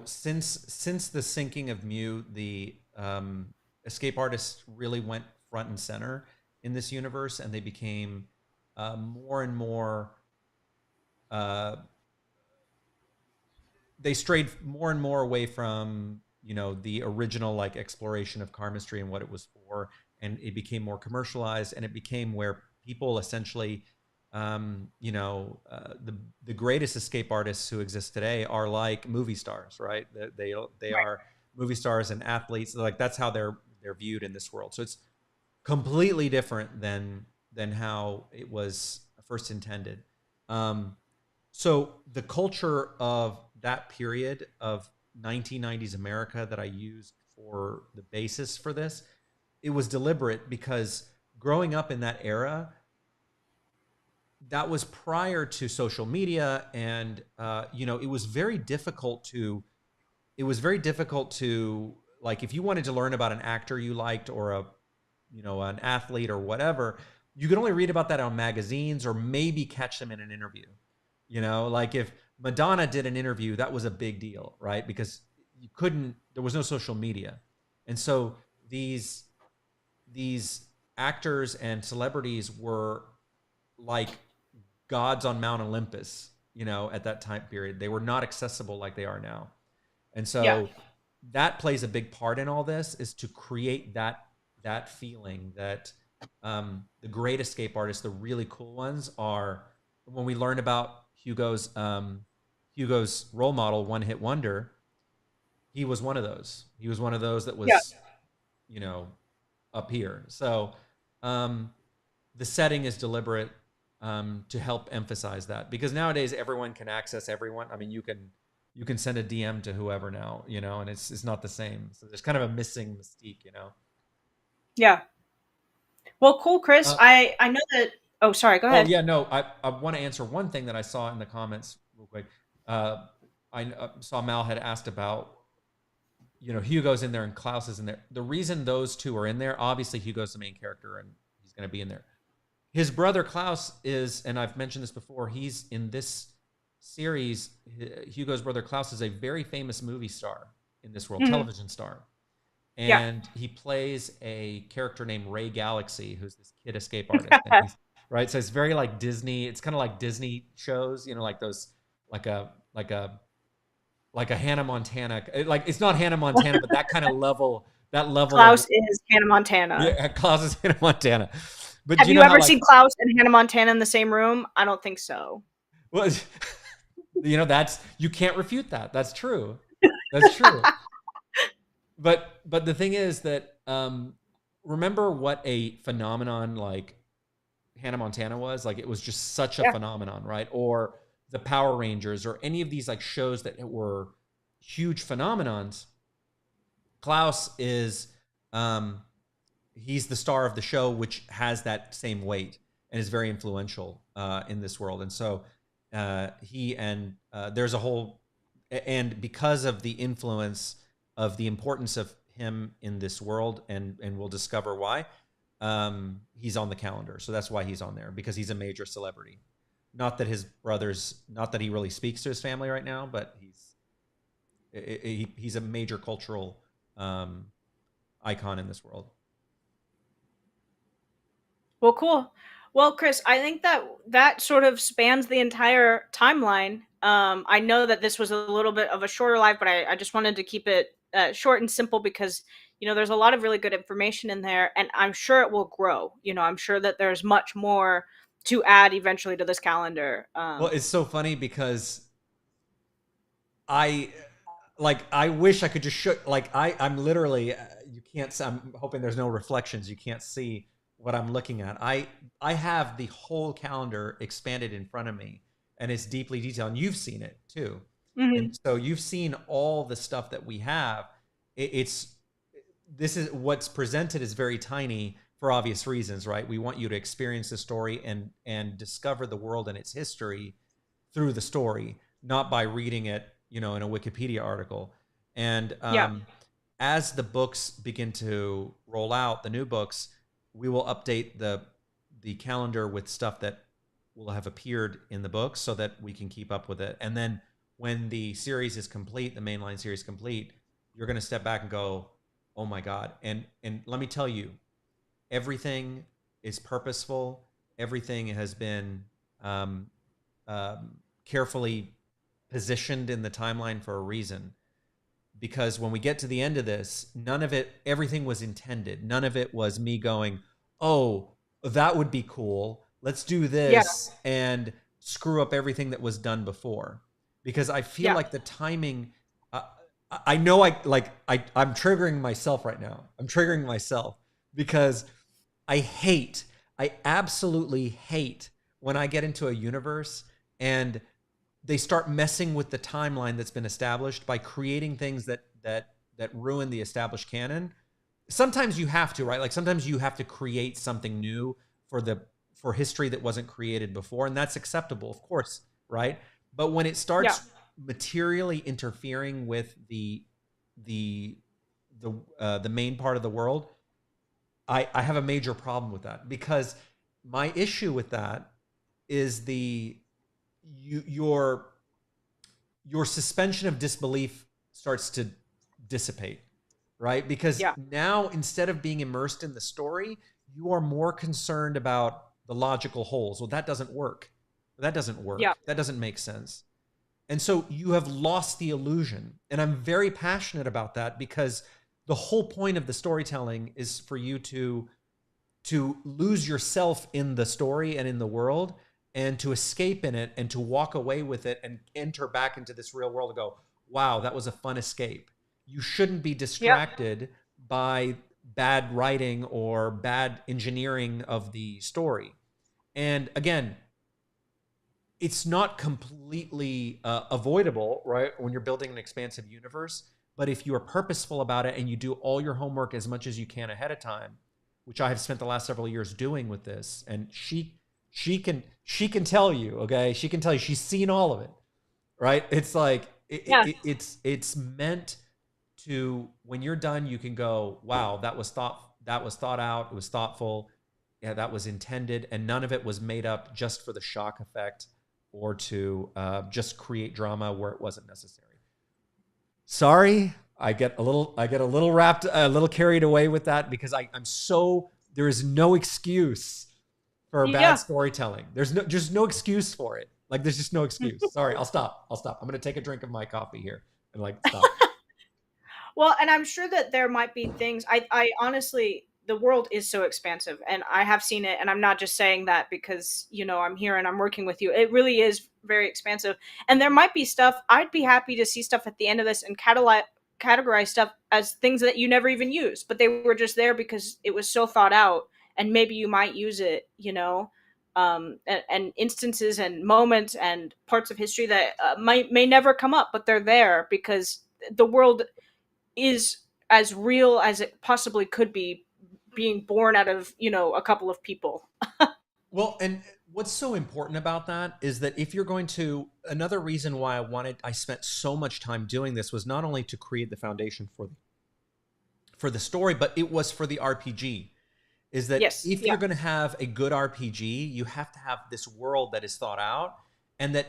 since the sinking of Mu, the escape artists really went front and center in this universe, and they became more and more. Uh, they strayed more and more away from the original like exploration of karmistry and what it was for, and it became more commercialized, and it became where people essentially the greatest escape artists who exist today are like movie stars, right? They Right. are movie stars and athletes. Like that's how they're viewed in this world. So it's completely different than how it was first intended. Um, so the culture of that period of 1990s America that I used for the basis for this, it was deliberate because growing up in that era, that was prior to social media, and it was very difficult to like if you wanted to learn about an actor you liked or an athlete or whatever, you could only read about that on magazines or maybe catch them in an interview. Like if Madonna did an interview, that was a big deal, right? Because there was no social media. And so these actors and celebrities were like gods on Mount Olympus, at that time period. They were not accessible like they are now. And Yeah. so that plays a big part in all this, is to create that feeling that the great escape artists, the really cool ones, are when we learn about Hugo's role model, One Hit Wonder. He was one of those. He was one of those that Yeah. was, you know, up here. So um, the setting is deliberate to help emphasize that, because nowadays everyone can access everyone. I mean, you can send a DM to whoever now, and it's not the same. So there's kind of a missing mystique. Yeah. Well, cool, Chris. Uh, I know that. Oh, sorry. Go oh ahead. yeah, no, I want to answer one thing that I saw in the comments real quick. Uh, I saw Mal had asked about, Hugo's in there and Klaus is in there. The reason those two are in there, obviously Hugo's the main character and he's going to be in there. His brother Klaus is, and I've mentioned this before, he's in this series. Hugo's brother Klaus is a very famous movie star in this world, Hmm. television star. Yeah. And he plays a character named Ray Galaxy, who's this kid escape artist. And he's right. So it's very like Disney. It's kind of like Disney shows, like those, like a Hannah Montana. Like it's not Hannah Montana, but that level of, Klaus is Hannah Montana. yeah, Klaus is Hannah Montana. But Have you you know how ever like, seen Klaus and Hannah Montana in the same room? I don't think so. well, that's, you can't refute that. That's true. That's true. But the thing is that remember what a phenomenon like Hannah Montana was? Like it was just such a Yeah. phenomenon, right? Or the Power Rangers or any of these like shows that were huge phenomenons. Klaus is um he's the star of the show, which has that same weight and is very influential in this world. And so he and there's a whole, and because of the influence of the importance of him in this world, and we'll discover why, he's on the calendar. So that's why he's on there, because he's a major celebrity. Not that he really speaks to his family right now, but he's a major cultural icon in this world. Well, cool. Well, Chris, I think that that sort of spans the entire timeline. I know that this was a little bit of a shorter live, but I just wanted to keep it short and simple because there's a lot of really good information in there, and I'm sure it will grow. I'm sure that there's much more to add eventually to this calendar. Well, it's so funny because I I wish I could just show, like I'm literally, you can't, I'm hoping there's no reflections, you can't see what I'm looking at. I have the whole calendar expanded in front of me, and it's deeply detailed, and you've seen it too. Mhm. And so you've seen all the stuff that we have. It's this is what's presented is very tiny for obvious reasons, right? We want you to experience the story and discover the world and its history through the story, not by reading it, in a Wikipedia article. And Yeah. as the books begin to roll out, the new books, we will update the calendar with stuff that will have appeared in the books so that we can keep up with it. And then when the series is complete, the mainline series complete, you're going to step back and go, "Oh my god." And let me tell you, everything is purposeful. Everything has been um, carefully positioned in the timeline for a reason. Because when we get to the end of this, none of everything was intended. None of it was me going, "Oh, that would be cool. Let's do Yeah. this and screw up everything that was done before. Because I feel Yeah. like the timing, uh, I know I'm triggering myself right now. I'm triggering myself because I hate, I absolutely hate when I get into a universe and they start messing with the timeline that's been established by creating things that ruin the established canon. Sometimes you have to, right? Like sometimes you have to create something new for the for history that wasn't created before, and that's acceptable, of course, right? But when it Yeah. starts materially interfering with the the main part of the world, I have a major problem with that because my issue with that is your suspension of disbelief starts to dissipate, right? Because Yeah. now instead of being immersed in the story, you are more concerned about the logical holes. Well, that doesn't work. That doesn't Yeah. work. That doesn't make sense. And so you have lost the illusion. And I'm very passionate about that because the whole point of the storytelling is for you to lose yourself in the story and in the world and to escape in it and to walk away with it and enter back into this real world and go, wow, that was a fun escape. You shouldn't be Yeah. distracted by bad writing or bad engineering of the story. And again, it's not completely avoidable, right? When you're building an expansive universe. But if you are purposeful about it and you do all your homework as much as you can ahead of time, which I have spent the last several years doing with this, and she can tell you, okay, she can tell you she's seen all of it, right? It's like Yeah. it's meant to when you're done, you can go, wow, that was thought out, it was thoughtful, yeah, that was intended, and none of it was made up just for the shock effect or to just create drama where it wasn't necessary. Sorry, I get a little wrapped, a little carried away with that because I'm so there is no excuse for bad Yeah. storytelling. There's no just no excuse for it. Like there's just no excuse. Sorry, I'll stop. I'll stop. I'm gonna take a drink of my coffee here and like stop. Well, and I'm sure that there might be things. I honestly, the world is so expansive, and I have seen it, and I'm not just saying that because I'm here and I'm working with you. It really is very expansive, and there might be stuff. I'd be happy to see stuff at the end of this and categorize stuff as things that you never even used, but they were just there because it was so thought out, and maybe you might use it. And instances and moments and parts of history that might may never come up, but they're there because the world is as real as it possibly could be, being born out of a couple of people. Well, and what's so important about that is that if you're going to, another reason why I spent so much time doing this was not only to create the foundation for the story, but it was for the RPG. Is that Yes. if Yeah. you're going to have a good RPG, you have to have this world that is thought out and that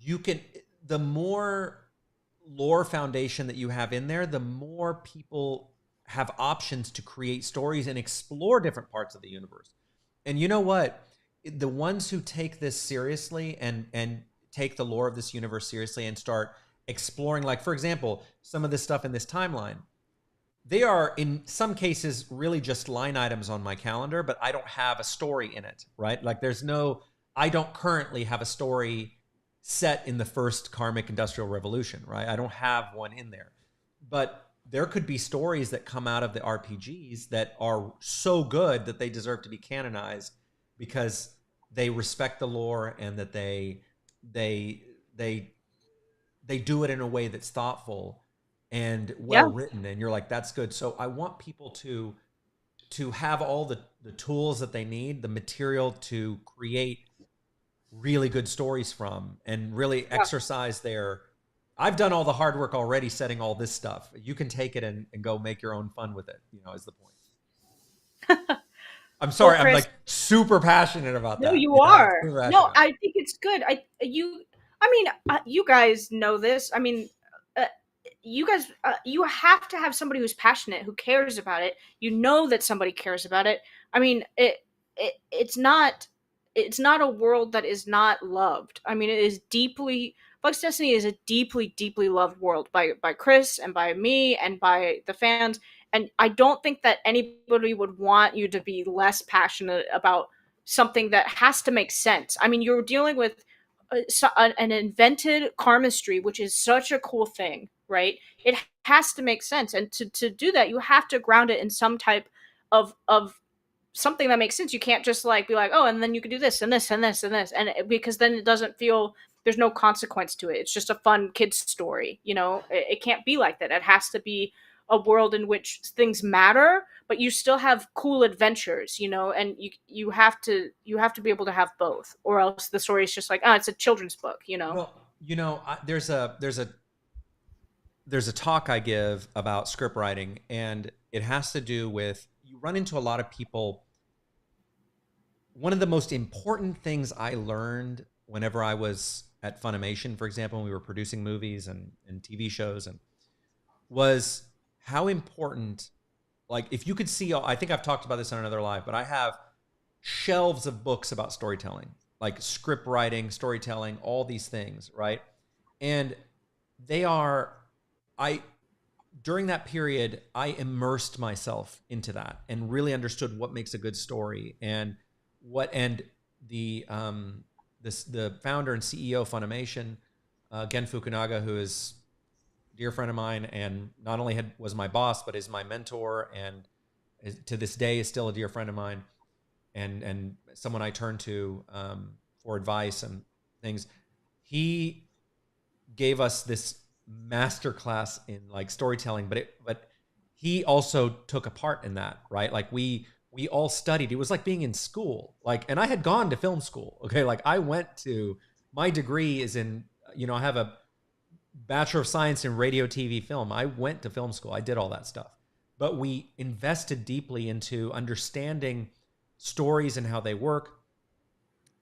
you can, the more lore foundation that you have in there, the more people have options to create stories and explore different parts of the universe. And you know what? The ones who take this seriously and take the lore of this universe seriously and start exploring, like for example, some of this stuff in this timeline, they are in some cases really just line items on my calendar, but I don't have a story in it, right? Like I don't currently have a story set in the first karmic industrial revolution, right? I don't have one in there. But there could be stories that come out of the RPGs that are so good that they deserve to be canonized because they respect the lore and that they they they do it in a way that's thoughtful and Yeah. well written, and you're like, that's good. So I want people to have all the tools that they need, the material to create really good stories from and really Yeah. exercise their, I've done all the hard work already setting all this stuff. You can take it and go make your own fun with it, is the point. I'm Well, sorry, I'm Chris, like super passionate about no, that. you Yeah, are. super passionate No, about I think it's good. You guys know this. Uh, you guys, you have to have somebody who's passionate, who cares about it. You know that somebody cares about it. It's not a world that is not loved. It is deeply. Flux Destiny is a deeply, deeply loved world by Chris and by me and by the fans. And I don't think that anybody would want you to be less passionate about something that has to make sense. I mean, you're dealing with an invented karmistry, which is such a cool thing, right? It has to make sense, and to do that, you have to ground it in some type of something that makes sense. You can't just like be like, oh, and then you can do this and this and this and this, and because then it doesn't feel, there's no consequence to it. It's just a fun kids story, you know. It can't be like that. It has to be a world in which things matter, but you still have cool adventures, you know, and you have to be able to have both, or else the story is just like, oh, it's a children's book, you know. Well, there's a talk I give about script writing, and it has to do with, you run into a lot of people. One of the most important things I learned whenever I was at Funimation, for example, when we were producing movies and TV shows, and was how important, like, if you could see, I think I've talked about this on another live, but I have shelves of books about storytelling, like script writing, storytelling, all these things, right? And they are, I, during that period, I immersed myself into that and really understood what makes a good story, and the founder and CEO of Funimation, Gen Fukunaga, who is a dear friend of mine, and not only was my boss, but is my mentor, and to this day is still a dear friend of mine, and someone I turn to for advice and things. He gave us this master class in like storytelling, but he also took a part in that, right? Like we all studied. It was like being in school. Like, and I had gone to film school. Okay, like I went to, my degree is in, I have a Bachelor of Science in Radio, TV, Film. I went to film school. I did all that stuff. But we invested deeply into understanding stories and how they work.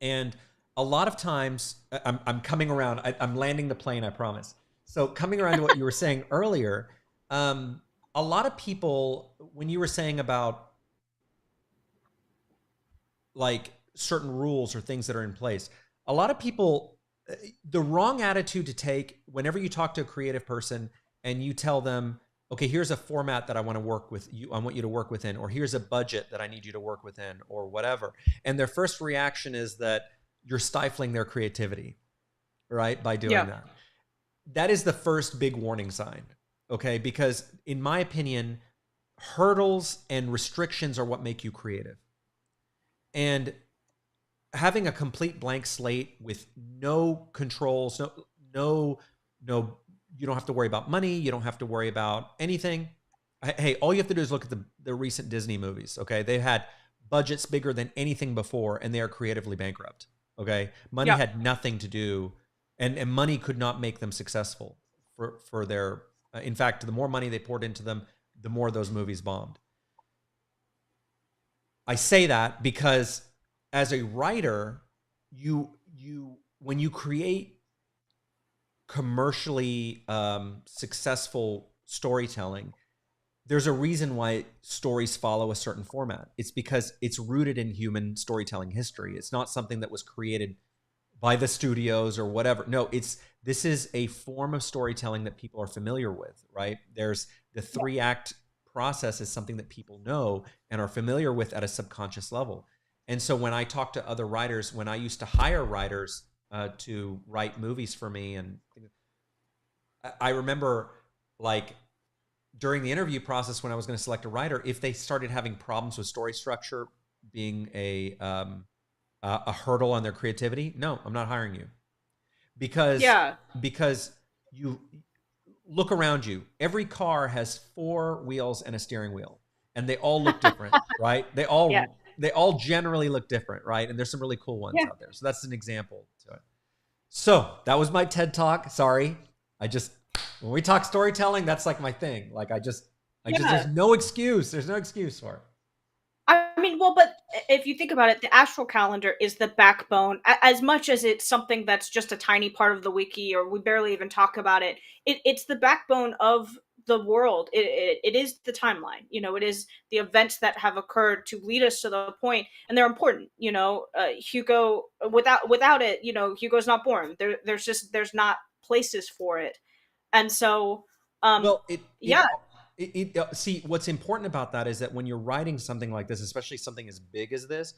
And a lot of times, I'm coming around. I'm landing the plane, I promise. So coming around to what you were saying earlier, a lot of people, when you were saying about like certain rules or things that are in place, a lot of people, the wrong attitude to take whenever you talk to a creative person and you tell them, okay, here's a format that I want to work with you, I want you to work within, or here's a budget that I need you to work within, or whatever. And their first reaction is that you're stifling their creativity, right? By doing Yeah. that. That is the first big warning sign, okay? Because in my opinion, hurdles and restrictions are what make you creative. And having a complete blank slate with no controls, no, you don't have to worry about money. You don't have to worry about anything. Hey, all you have to do is look at the recent Disney movies. Okay. They had budgets bigger than anything before, and they are creatively bankrupt. Okay. Money Yeah. had nothing to do, and money could not make them successful for their, in fact, the more money they poured into them, the more those movies bombed. I say that because as a writer, you when you create commercially successful storytelling, there's a reason why stories follow a certain format. It's because it's rooted in human storytelling history. It's not something that was created by the studios or whatever. No, this is a form of storytelling that people are familiar with, right? There's the 3-act process is something that people know and are familiar with at a subconscious level. And so when I talk to other writers, when I used to hire writers to write movies for me, and I remember like during the interview process when I was going to select a writer, if they started having problems with story structure being a hurdle on their creativity, no, I'm not hiring you. because Yeah. because you look around you. Every car has 4 wheels and a steering wheel, and they all look different, right? Yeah. They all generally look different, right? And there's some really cool ones Yeah. out there. So that's an example to it. So that was my TED talk. Sorry, I just when we talk storytelling, that's like my thing. Like I just Yeah. there's no excuse. There's no excuse for it. I mean, well, but if you think about it, the Astral Calendar is the backbone. As much as it's something that's just a tiny part of the wiki, or we barely even talk about it, it's the backbone of the world. It is the timeline. You know, it is the events that have occurred to lead us to the point, and they're important. You know, Hugo, without it, you know, Hugo's not born. There's not places for it, and so, Well, yeah, see, what's important about that is that when you're writing something like this, especially something as big as this,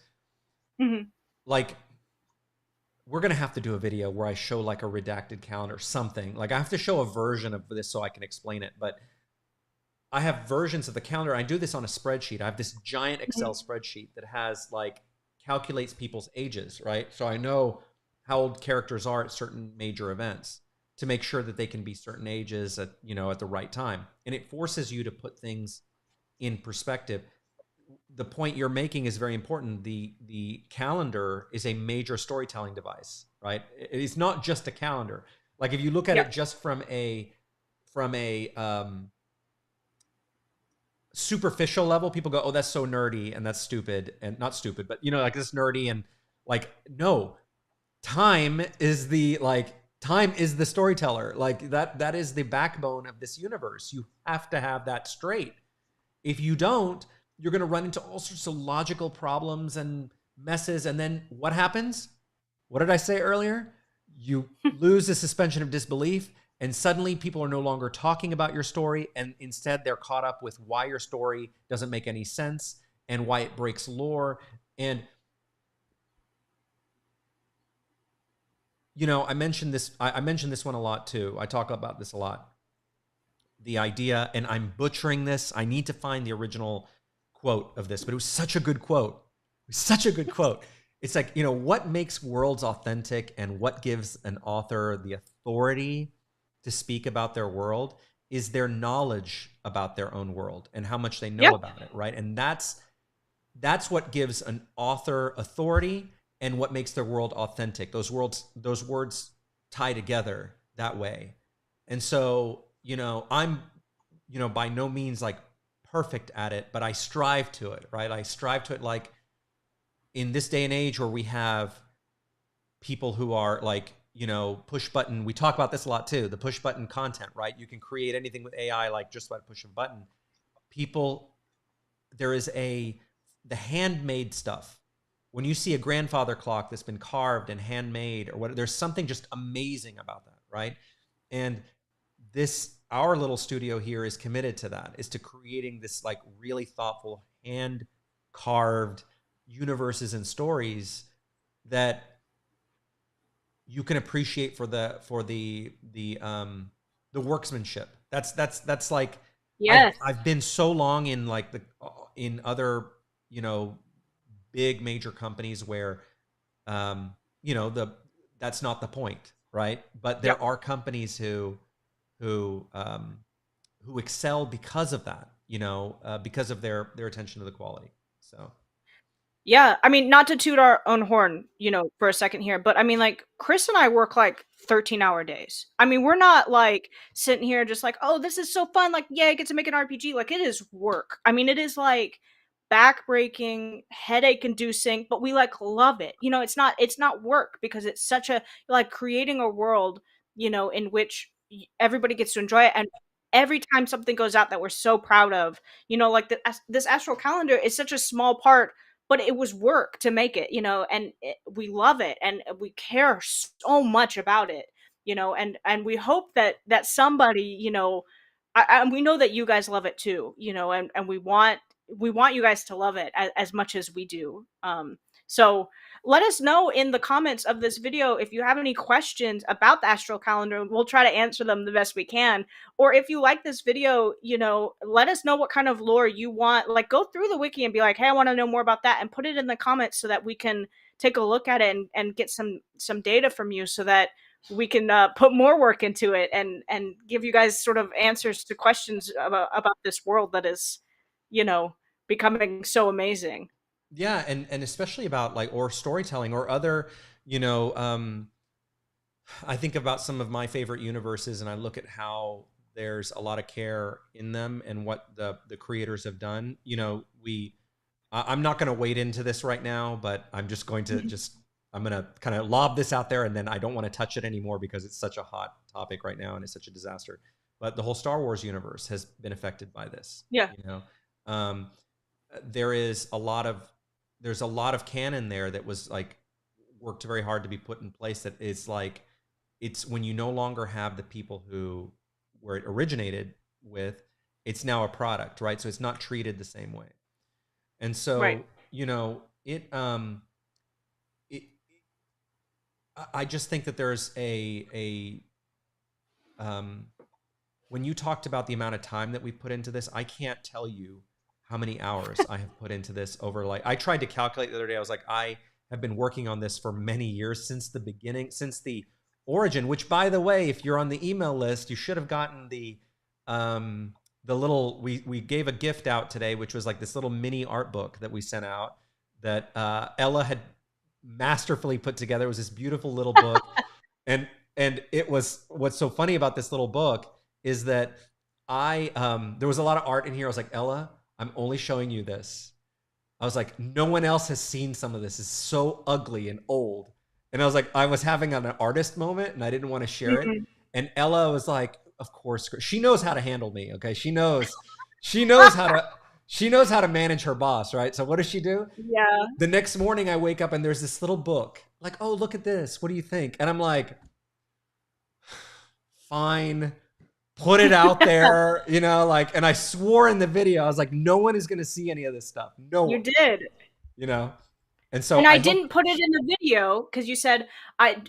Mhm. Like, we're gonna have to do a video where I show like a redacted calendar, something. Like, I have to show a version of this so I can explain it. But I have versions of the calendar. I do this on a spreadsheet. I have this giant Excel Mhm. spreadsheet that has like calculates people's ages, right? So I know how old characters are at certain major events to make sure that they can be certain ages at, at the right time. And it forces you to put things in perspective. The point you're making is very important. The calendar is a major storytelling device, right? It's not just a calendar. Like, if you look at Yeah. it just from a superficial level, people go, "Oh, that's so nerdy and that's stupid," and not stupid, but like, this nerdy, and like, no, time is the storyteller. Like, that is the backbone of this universe. You have to have that straight. If you don't, you're going to run into all sorts of logical problems and messes. And then what happens? What did I say earlier? You lose the suspension of disbelief, and suddenly people are no longer talking about your story, and instead they're caught up with why your story doesn't make any sense and why it breaks lore. And I mentioned this. I mentioned this one a lot too. I talk about this a lot. The idea, and I'm butchering this. I need to find the original quote of this, but it was such a good quote. It was such a good quote. It's like, what makes worlds authentic and what gives an author the authority to speak about their world is their knowledge about their own world and how much they know Yeah. about it, right? And that's what gives an author authority and what makes their world authentic. Those words tie together that way. And so, I'm, by no means like perfect at it, but I strive to it, right? I strive to it. Like, in this day and age where we have people who are like, push button, we talk about this a lot too, the push button content, right? You can create anything with AI, like, just by push a button. People, there is the handmade stuff. When you see a grandfather clock that's been carved and handmade, or what, there's something just amazing about that, right? And our little studio here is committed to that, is to creating this like really thoughtful, hand carved universes and stories that you can appreciate for the worksmanship. That's like, I've Yes. I've been so long in like in other, you know big major companies where, um the that's not the point, right? But Yeah. there are companies who who excel because of that, because of their attention to the quality. So Yeah, I mean, not to toot our own horn, for a second here, but I mean, like, Chris and I work like 13-hour days. I mean, we're not like sitting here just like, oh, this is so fun. Like, yeah, I get to make an RPG. Like, it is work. I mean, it is like backbreaking, headache inducing, but we like love it. It's not work because it's such a like creating a world, in which everybody gets to enjoy it. And every time something goes out that we're so proud of, like this Astral Calendar is such a small part, but it was work to make it, and we love it and we care so much about it, and we hope that somebody, and we know that you guys love it too, and we want you guys to love it as much as we do. So let us know in the comments of this video if you have any questions about the Astral Calendar. We'll try to answer them the best we can. Or if you like this video, let us know what kind of lore you want. Like, go through the wiki and be like, hey, I want to know more about that, and put it in the comments so that we can take a look at it and get some data from you so that we can put more work into it and give you guys sort of answers to questions about this world that is, you know, becoming so amazing. yeah, and especially about like, or storytelling or other, you know I think about some of my favorite universes, and I look at how there's a lot of care in them and what the creators have done. I'm not going to wade into this right now, but I'm just going to just I'm going to kind of lob this out there, and then I don't want to touch it anymore because it's such a hot topic right now and it's such a disaster. But the whole Star Wars universe has been affected by this. Yeah. Um, there is a lot of there's a lot of canon there that was like worked very hard to be put in place, that is like, it's when you no longer have the people who where it originated with, it's now a product, right? So it's not treated the same way. And Right. so, it I just think that there's a um, when you talked about the amount of time that we put into this, I can't tell you how many hours I have put into this over, like, I tried to calculate the other day. I was like, I have been working on this for many years, since the beginning, since the origin, which, by the way, if you're on the email list, you should have gotten the little, we gave a gift out today, which was like this little mini art book that we sent out that Ella had masterfully put together. It was this beautiful little book. and and it was, what's so funny about this little book is that I there was a lot of art in here. I was like, Ella, I'm only showing you this. I was like, no one else has seen some of this. It's so ugly and old. And I was like, I was having an artist moment and I didn't want to share it. Mhm. And Ella was like, of course, she knows how to handle me. Okay. She knows how to, she knows how to manage her boss. Right. So what does she do? Yeah. The next morning I wake up and there's this little book, like, oh, look at this. What do you think? And I'm like, fine, put it out there, you know, like, and I swore in the video, I was like, no one is going to see any of this stuff. No You one, did. you know? And so And I I hope didn't put it in the video because you said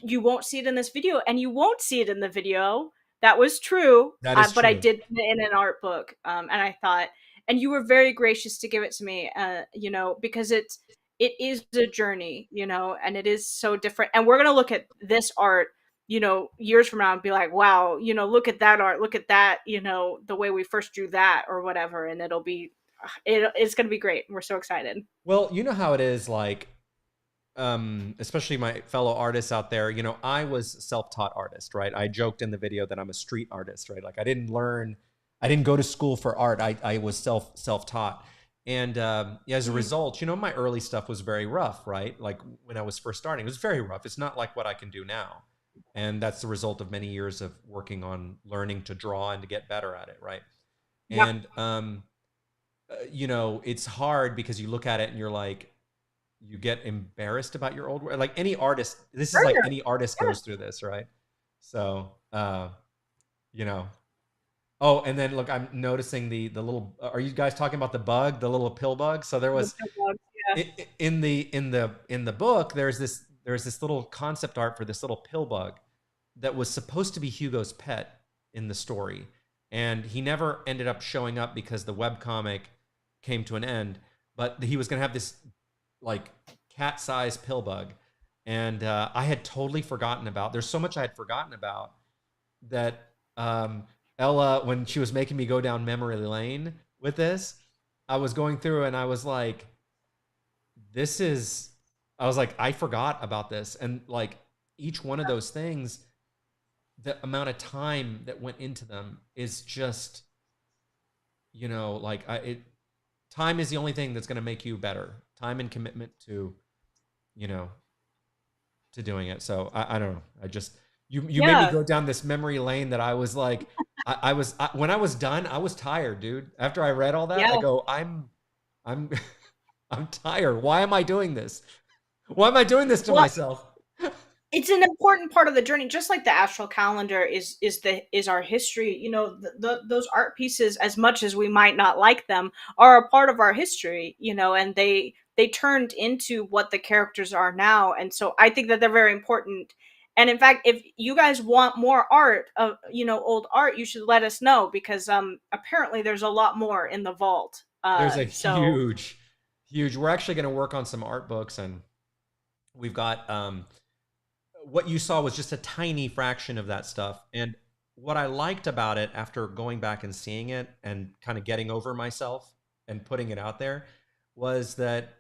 you won't see it in this video, and you won't see it in the video. That was true, that is but I true. did put it in an art book, and I thought, and you were very gracious to give it to me, because it is a journey, and it is so different. And we're gonna look at this art, years from now and be like, wow, look at that art, look at that, the way we first drew that or whatever, and it's gonna be great. We're so excited. Well, you know how it is, like, especially my fellow artists out there, you know, I was a self-taught artist, right? I joked in the video that I'm a street artist, right? Like, I didn't go to school for art. I was self-taught. And yeah, as a Mhm. result, you know, my early stuff was very rough, right? Like when I was first starting, it was very rough. It's not like what I can do now. And that's the result of many years of working on learning to draw and to get better at it, right? Yeah. And you know, it's hard because you look at it and you're like, you get embarrassed about your old work. Like any artist, this is like Sure. any artist Yeah. goes through this, right? So you know. Oh, and then look, I'm noticing the little, are you guys talking about the bug, the little pill bug? So there The was, pill bugs, yeah. in the book, there's this little concept art for this little pill bug that was supposed to be Hugo's pet in the story. And he never ended up showing up because the webcomic came to an end. But he was going to have this like cat-sized pill bug. And I had totally forgotten about. There's so much I had forgotten about that Ella, when she was making me go down memory lane with this, I was going through and I was like, this is, I was like, I forgot about this. And like each one of those things, the amount of time that went into them is just, you know, like time is the only thing that's going to make you better. Time and commitment to, you know, to doing it. So I don't know. I just, you made me Yeah. go down this memory lane that I was like, when I was done, I was tired, dude. After I read all that, I Yeah. go, I'm, I'm tired. Why am I doing this? Why am I doing this to Well, myself? it's an important part of the journey, just like the astral calendar is our history. Those art pieces, as much as we might not like them, are a part of our history. And they turned into what the characters are now. And so I think that they're very important. And in fact, if you guys want more art of old art, you should let us know, because apparently there's a lot more in the vault. There's a So huge. We're actually going to work on some art books, and we've got what you saw was just a tiny fraction of that stuff. And what I liked about it after going back and seeing it and kind of getting over myself and putting it out there was that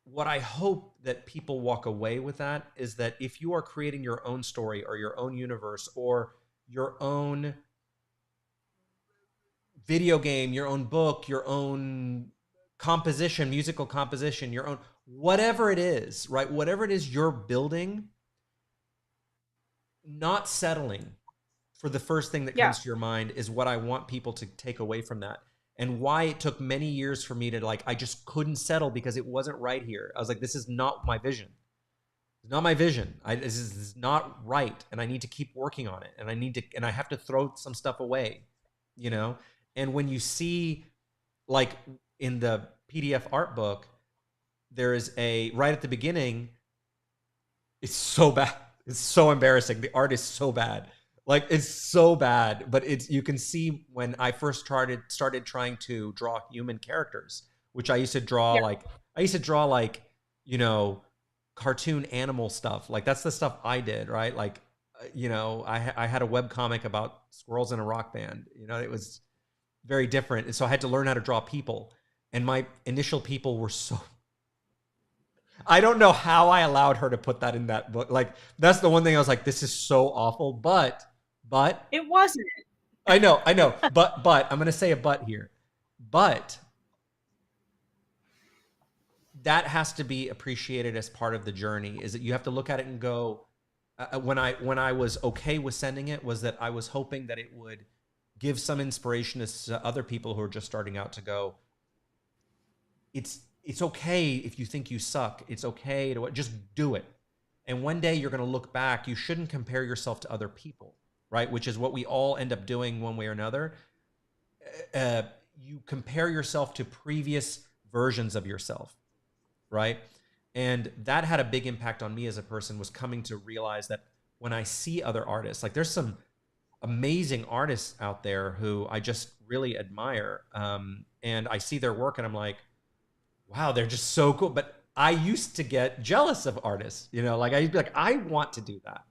what I hope that people walk away with that is that if you are creating your own story or your own universe or your own video game, your own book, your own composition, musical composition, your own, whatever it is, right? Whatever it is you're building, not settling for the first thing that yeah, comes to your mind is what I want people to take away from that. And why it took many years for me to, like, I just couldn't settle because it wasn't right here. I was like, this is not my vision. It's not my vision. This is not right. And I need to keep working on it. And I have to throw some stuff away, you know? And when you see, like in the PDF art book, there is right at the beginning, It's so bad. It's so embarrassing. The art is so bad. Like it's so bad, but it's you can see when I first started trying to draw human characters, which Yeah. I used to draw like, you know, cartoon animal stuff. Like that's the stuff I did, right? Like you know, I had a web comic about squirrels in a rock band. You know, it was very different. And so I had to learn how to draw people. And my initial people were so I don't know how I allowed her to put that in that book. Like that's the one thing I was like, this is so awful. But It wasn't. I know. But I'm gonna say a but here. But that has to be appreciated as part of the journey. Is that you have to look at it and go. When I was okay with sending it, was that I was hoping that it would give some inspiration to other people who are just starting out to go. It's okay if you think you suck. It's okay to just do it. And one day you're going to look back. You shouldn't compare yourself to other people, right? Which is what we all end up doing one way or another. Uh, you compare yourself to previous versions of yourself, right? And that had a big impact on me as a person, was coming to realize that when I see other artists, like there's some amazing artists out there who I just really admire. And I see their work and I'm like, wow, they're just so cool. But I used to get jealous of artists, you know, like I'd be like, I want to do that.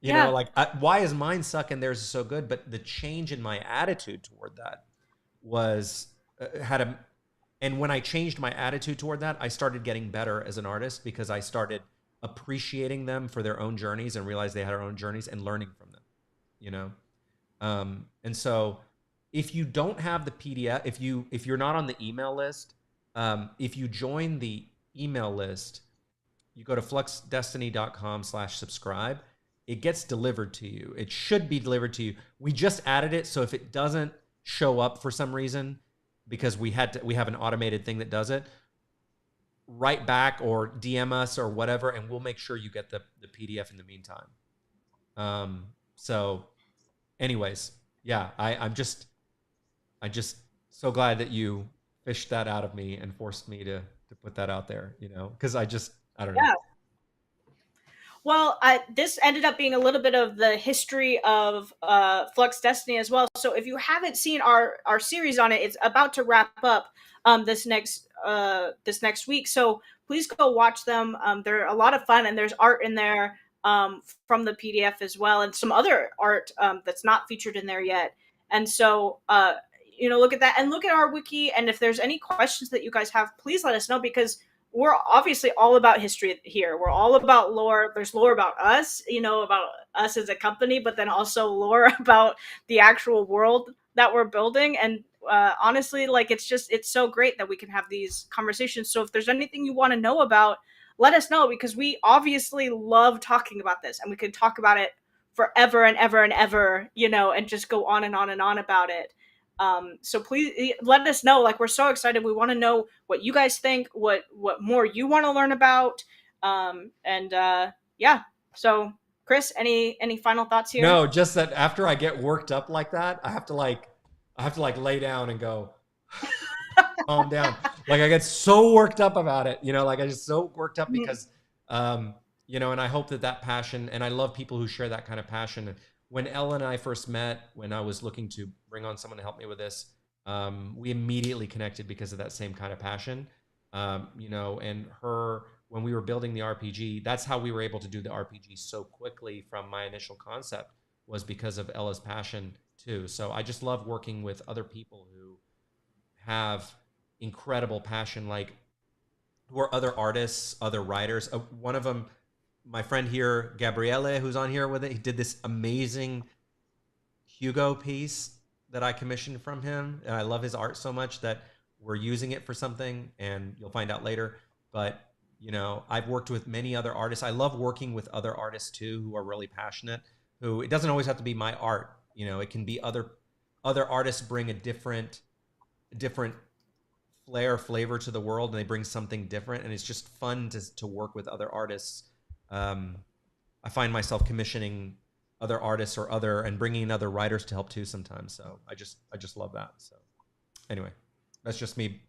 You know, Yeah. like why is mine suck and theirs is so good? But the change in my attitude toward that was had a, and when I changed my attitude toward that, I started getting better as an artist because I started appreciating them for their own journeys and realized they had their own journeys and learning from them, you know? And so if you don't have the PDF, if you're not on the email list, if you join the email list, you go to fluxdestiny.com/subscribe. It gets delivered to you. It should be delivered to you. We just added it, so if it doesn't show up for some reason, because we have an automated thing that does it, write back or DM us or whatever, and we'll make sure you get the PDF in the meantime. So anyways, yeah, I'm just so glad that you fished that out of me and forced me to put that out there, you know, because I don't know. Yeah. Well, this ended up being a little bit of the history of Flux Destiny as well. So if you haven't seen our series on it, it's about to wrap up this next week. So please go watch them. They're a lot of fun, and there's art in there from the PDF as well, and some other art that's not featured in there yet. And so look at that and look at our wiki. And if there's any questions that you guys have, please let us know, because we're obviously all about history here. We're all about lore. There's lore about us, about us as a company, but then also lore about the actual world that we're building. And honestly, like it's so great that we can have these conversations. So if there's anything you want to know about, let us know, because we obviously love talking about this, and we could talk about it forever and ever and ever, and just go on and on and on about it. So please let us know. Like, we're so excited. We want to know what you guys think, what more you want to learn about. Yeah. So Chris, any final thoughts here? No, just that after I get worked up like that, I have to like lay down and go calm down. Like I get so worked up about it, you know, like I just so worked up because, you know, and I hope that passion, and I love people who share that kind of passion. When Ella and I first met, when I was looking to bring on someone to help me with this, we immediately connected because of that same kind of passion. You know, and her, when we were building the RPG, that's how we were able to do the RPG so quickly from my initial concept, was because of Ella's passion too. So I just love working with other people who have incredible passion, like who are other artists, other writers. One of them, my friend here, Gabriele, who's on here with it, he did this amazing Hugo piece that I commissioned from him. And I love his art so much that we're using it for something, and you'll find out later. But, you know, I've worked with many other artists. I love working with other artists too, who are really passionate, who, it doesn't always have to be my art. You know, it can be other artists bring a different flavor to the world, and they bring something different, and it's just fun to work with other artists. I find myself commissioning other artists and bringing in other writers to help too sometimes. So I just love that. So anyway, that's just me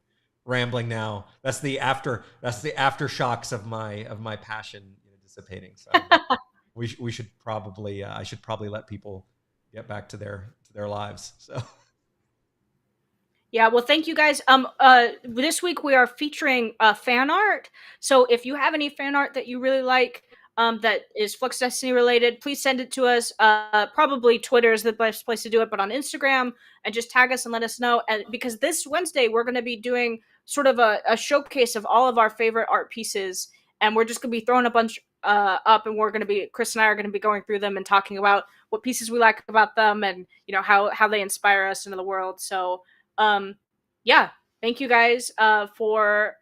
rambling now. That's the aftershocks of my passion, you know, participating. So, but we should probably I should probably let people get back to their lives. So Yeah, well, thank you guys. This week we are featuring fan art. So if you have any fan art that you really like, that is Flux Destiny related, please send it to us. Probably Twitter is the best place to do it, but on Instagram, and just tag us and let us know. And because this Wednesday we're going to be doing sort of a showcase of all of our favorite art pieces, and we're just going to be throwing a bunch up, and Chris and I are going to be going through them and talking about what pieces we like about them, and how they inspire us into the world. So yeah, thank you guys for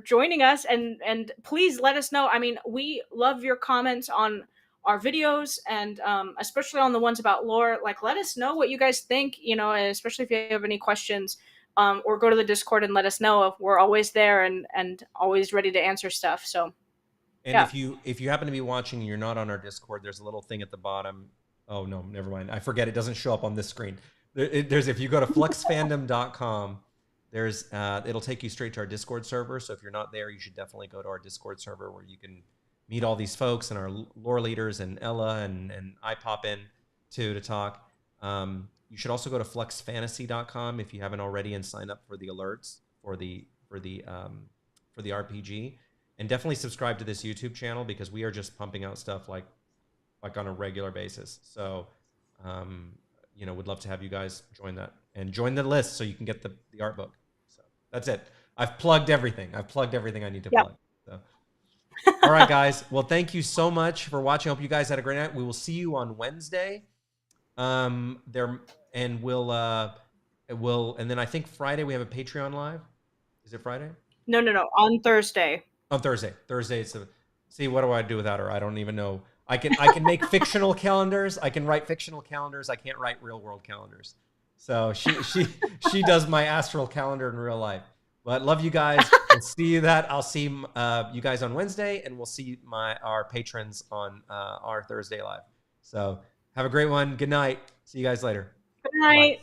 joining us, and please let us know. I mean, we love your comments on our videos, and especially on the ones about lore. Like, let us know what you guys think, and especially if you have any questions, or go to the Discord and let us know. We're always there and always ready to answer stuff. So and yeah. if you happen to be watching and you're not on our Discord, there's a little thing at the bottom. Oh no, never mind. I forget, it doesn't show up on this screen. There's if you go to fluxfandom.com, there's it'll take you straight to our Discord server. So if you're not there, you should definitely go to our Discord server where you can meet all these folks and our lore leaders and Ella and I pop in too to talk. You should also go to fluxfantasy.com if you haven't already and sign up for the alerts for the RPG. And definitely subscribe to this YouTube channel because we are just pumping out stuff like on a regular basis. So, would love to have you guys join that and join the list so you can get the art book. So that's it. I've plugged everything. I need to Yep. plug. So, all right, guys. Well, thank you so much for watching. I hope you guys had a great night. We will see you on Wednesday. There and and then I think Friday we have a Patreon live. Is it Friday? No, on Thursday. On Thursday. Thursday. See, what do I do without her? I don't even know. I can make fictional calendars. I can write fictional calendars. I can't write real world calendars. So she does my astral calendar in real life. But love you guys. We'll see that. I'll see you guys on Wednesday, and we'll see our patrons on our Thursday live. So have a great one. Good night. See you guys later. Good Bye bye. night.